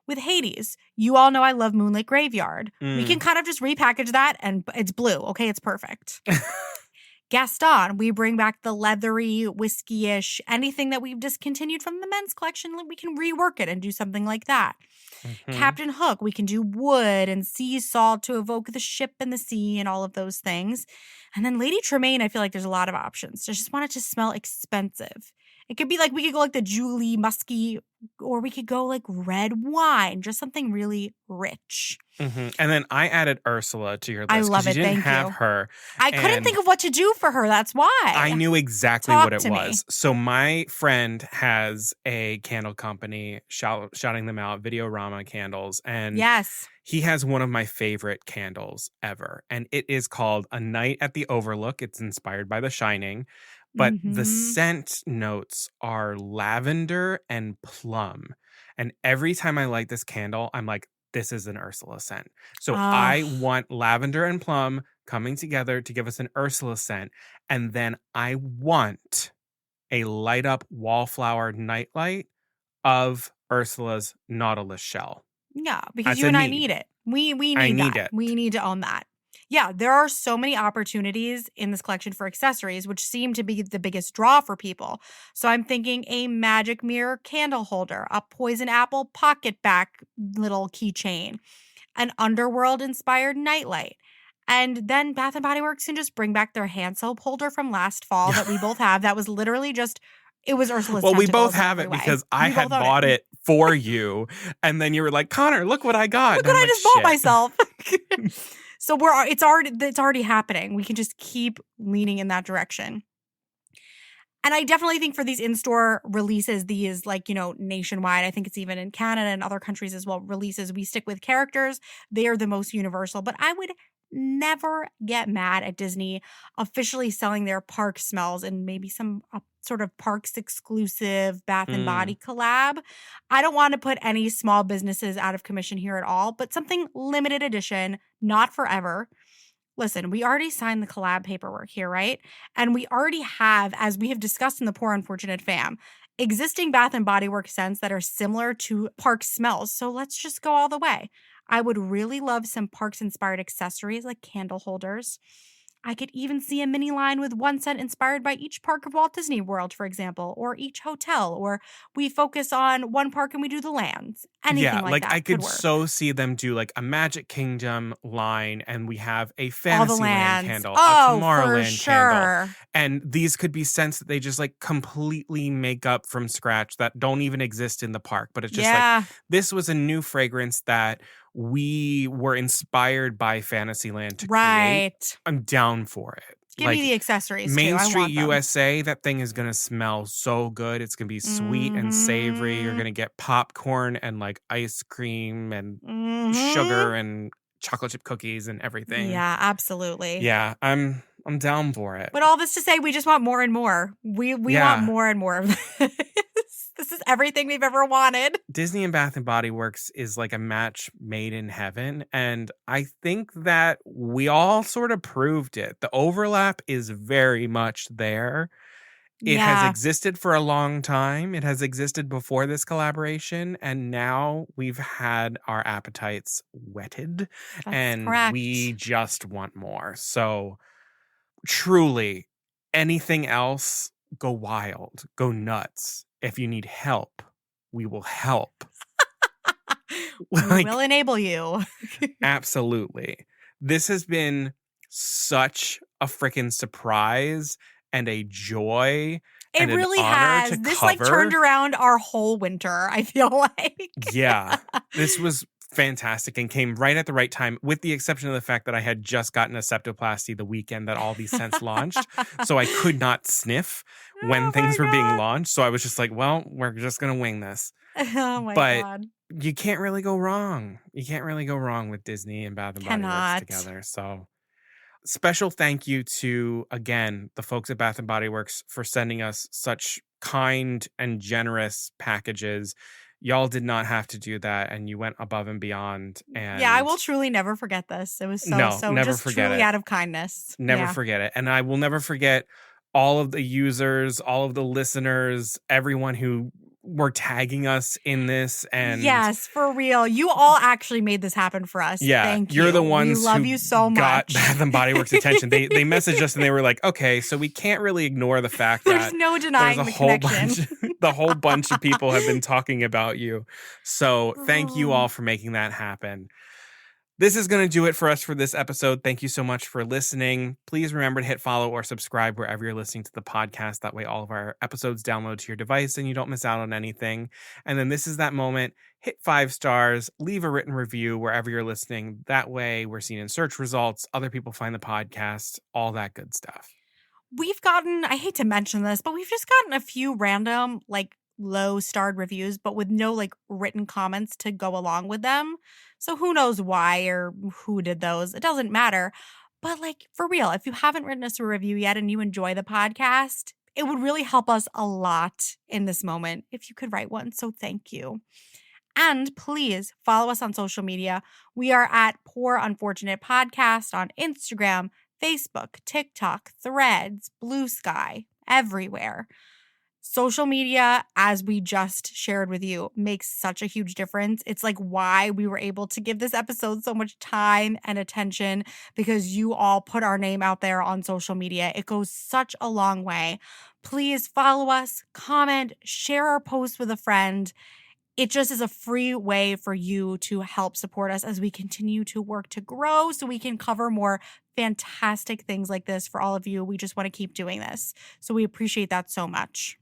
With Hades, you all know I love Moonlit Graveyard. We can kind of just repackage that and it's blue. Okay, it's perfect. Gaston, we bring back the leathery, whiskey-ish, anything that we've discontinued from the men's collection, we can rework it and do something like that. Captain Hook, we can do wood and sea salt to evoke the ship and the sea and all of those things. And then Lady Tremaine, I feel like there's a lot of options. I just want it to smell expensive. It could be like, we could go like the Julie Musky, or we could go like red wine, just something really rich. And then I added Ursula to your list. I love it. You didn't Thank have you. her. I couldn't think of what to do for her. That's why. I knew exactly Talk what it to me. was. So my friend has a candle company, shouting them out, Videorama Candles. And Yes. he has one of my favorite candles ever. And it is called A Night at the Overlook. It's inspired by The Shining. But the scent notes are lavender and plum. And every time I light this candle, I'm like, this is an Ursula scent. So I want lavender and plum coming together to give us an Ursula scent. And then I want a light up wallflower nightlight of Ursula's Nautilus shell. Yeah, because That's you a and I need. need it. We need I need that. it. We need to own that. Yeah, there are so many opportunities in this collection for accessories, which seem to be the biggest draw for people. So I'm thinking a magic mirror candle holder, a poison apple pocket back little keychain, an underworld-inspired nightlight. And then Bath & Body Works can just bring back their hand soap holder from last fall that we both have. That was literally just, it was Ursula's Well, we tentacles both in have every it way. because I We had both own bought it for you. And then you were like, Connor, look what I got. Look And what I'm I like, just bought "Shit." myself. So it's already happening. We can just keep leaning in that direction. And I definitely think for these in-store releases, these nationwide, I think it's even in Canada and other countries as well, releases, we stick with characters. They are the most universal. But I would never get mad at Disney officially selling their park smells and maybe some sort of parks exclusive Bath and Body collab. I don't want to put any small businesses out of commission here at all, but something limited edition, not forever. Listen, we already signed the collab paperwork here, right? And we already have, as we have discussed in the Poor Unfortunate Fam, existing Bath and Body Works scents that are similar to park smells. So let's just go all the way. I would really love some parks-inspired accessories like candle holders. I could even see a mini line with one scent inspired by each park of Walt Disney World, for example, or each hotel, or we focus on one park and we do the lands. Anything like that I could work. so see them do like a Magic Kingdom line, and we have a Fantasyland candle, a for Tomorrowland candle. sure. And these could be scents that they just like completely make up from scratch that don't even exist in the park. But it's just like, this was a new fragrance that we were inspired by Fantasyland to create, Right. I'm down for it. Give me the accessories too. Main I Street want them. USA, that thing is going to smell so good. It's going to be sweet and savory. You're Mhm. going to get popcorn and like ice cream and Mhm. sugar and chocolate chip cookies and everything. Yeah, absolutely. Yeah, I'm down for it. But all this to say, we just want more and more. We Yeah. want more and more of this. This is everything we've ever wanted. Disney and Bath and Body Works is like a match made in heaven. And I think that we all sort of proved it. The overlap is very much there. It has Yeah, existed for a long time. It has existed before this collaboration. And now we've had our appetites whetted. that's And correct. we just want more. So truly, anything else, go wild, go nuts. If you need help, we will help. We Like, will enable you. absolutely. This has been such a freaking surprise and a joy. It and an really honor has. to This cover. turned around our whole winter, I feel like. Yeah, this was fantastic and came right at the right time, with the exception of the fact that I had just gotten a septoplasty the weekend that all these scents launched. So I could not sniff when Oh things my were being God. launched. So I was just like, well, we're just going to wing this. Oh my But God. you can't really go wrong. You can't really go wrong with Disney and Bath and Body Cannot. Works together. So special thank you to, again, the folks at Bath and Body Works for sending us such kind and generous packages. Y'all did not have to do that, and you went above and beyond. And Yeah, I will truly never forget this. It was so never just forget truly it. out of kindness. Never Yeah. forget it. And I will never forget all of the users, all of the listeners, everyone who were tagging us in this. And Yes, for real. You all actually made this happen for us. yeah, Thank you. you're the ones We love who you so got much. Bath and Body Works attention. They messaged us and they were like, okay, so we can't really ignore the fact There's that no denying there's a the whole connection. bunch the whole bunch of people have been talking about you. So thank you Oh. all for making that happen. This is going to do it for us for this episode. Thank you so much for listening. Please remember to hit follow or subscribe wherever you're listening to the podcast. That way all of our episodes download to your device and you don't miss out on anything. And then this is that moment. Hit 5 stars, leave a written review wherever you're listening. That way we're seen in search results. Other people find the podcast, all that good stuff. We've gotten, I hate to mention this, but we've just gotten a few random, like, low starred reviews, but with no, like, written comments to go along with them. So who knows why or who did those? It doesn't matter. But, like, for real, if you haven't written us a review yet and you enjoy the podcast, it would really help us a lot in this moment if you could write one. So thank you. And please follow us on social media. We are at Poor Unfortunate Podcast on Instagram, Facebook, TikTok, Threads, Blue Sky, everywhere. Social media, as we just shared with you, makes such a huge difference. It's like why we were able to give this episode so much time and attention, because you all put our name out there on social media. It goes such a long way. Please follow us, comment, share our post with a friend. It just is a free way for you to help support us as we continue to work to grow so we can cover more fantastic things like this for all of you. We just want to keep doing this. So we appreciate that so much.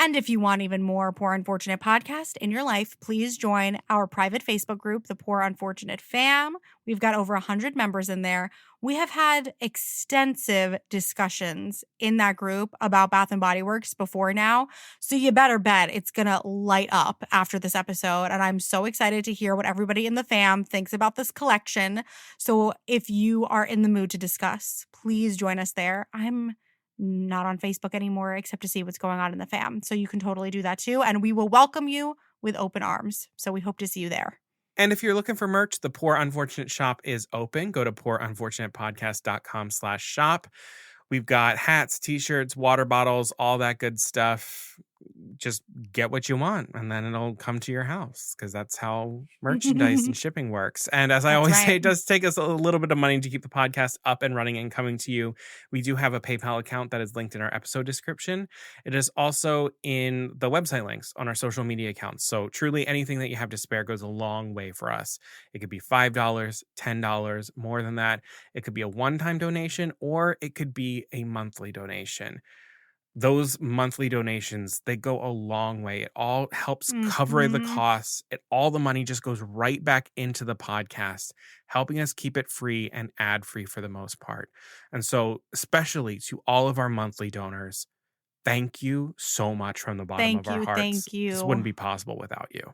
And if you want even more Poor Unfortunate podcast in your life, please join our private Facebook group, the Poor Unfortunate Fam. We've got over 100 members in there. We have had extensive discussions in that group about Bath and Body Works before now. So you better bet it's going to light up after this episode. And I'm so excited to hear what everybody in the fam thinks about this collection. So if you are in the mood to discuss, please join us there. I'm not on Facebook anymore except to see what's going on in the fam. So you can totally do that too. And we will welcome you with open arms. So we hope to see you there. And if you're looking for merch, the Poor Unfortunate shop is open. Go to poorunfortunatepodcast.com/shop. We've got hats, t-shirts, water bottles, all that good stuff. Just get what you want and then it'll come to your house, because that's how merchandise and shipping works. And as I always say, it does take us a little bit of money to keep the podcast up and running and coming to you. We do have a PayPal account that is linked in our episode description. It is also in the website links on our social media accounts. So truly anything that you have to spare goes a long way for us. It could be $5, $10, more than that. It could be a one-time donation or it could be a monthly donation. those monthly donations, they go a long way. It all helps cover the Mhm. costs. All the money just goes right back into the podcast, helping us keep it free and ad free for the most part. And so, especially to all of our monthly donors, thank you so much from the bottom of Thank our you, hearts. thank This you. wouldn't be possible without you.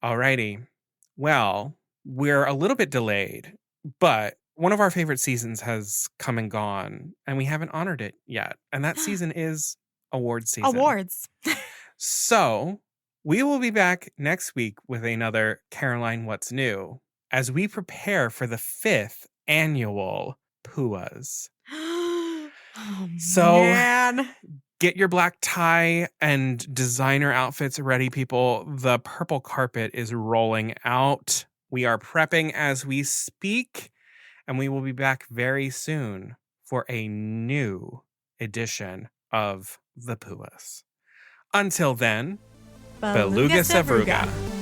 Alrighty. Well, we're a little bit delayed, but one of our favorite seasons has come and gone, and we haven't honored it yet. And that season is awards season. Awards. So we will be back next week with another Caroline What's New as we prepare for the 5th annual PUAs. Oh, So man. get your black tie and designer outfits ready, people. The purple carpet is rolling out. We are prepping as we speak, and we will be back very soon for a new edition of the PUAs. Until then, Beluga Beluga Savruga. Savruga.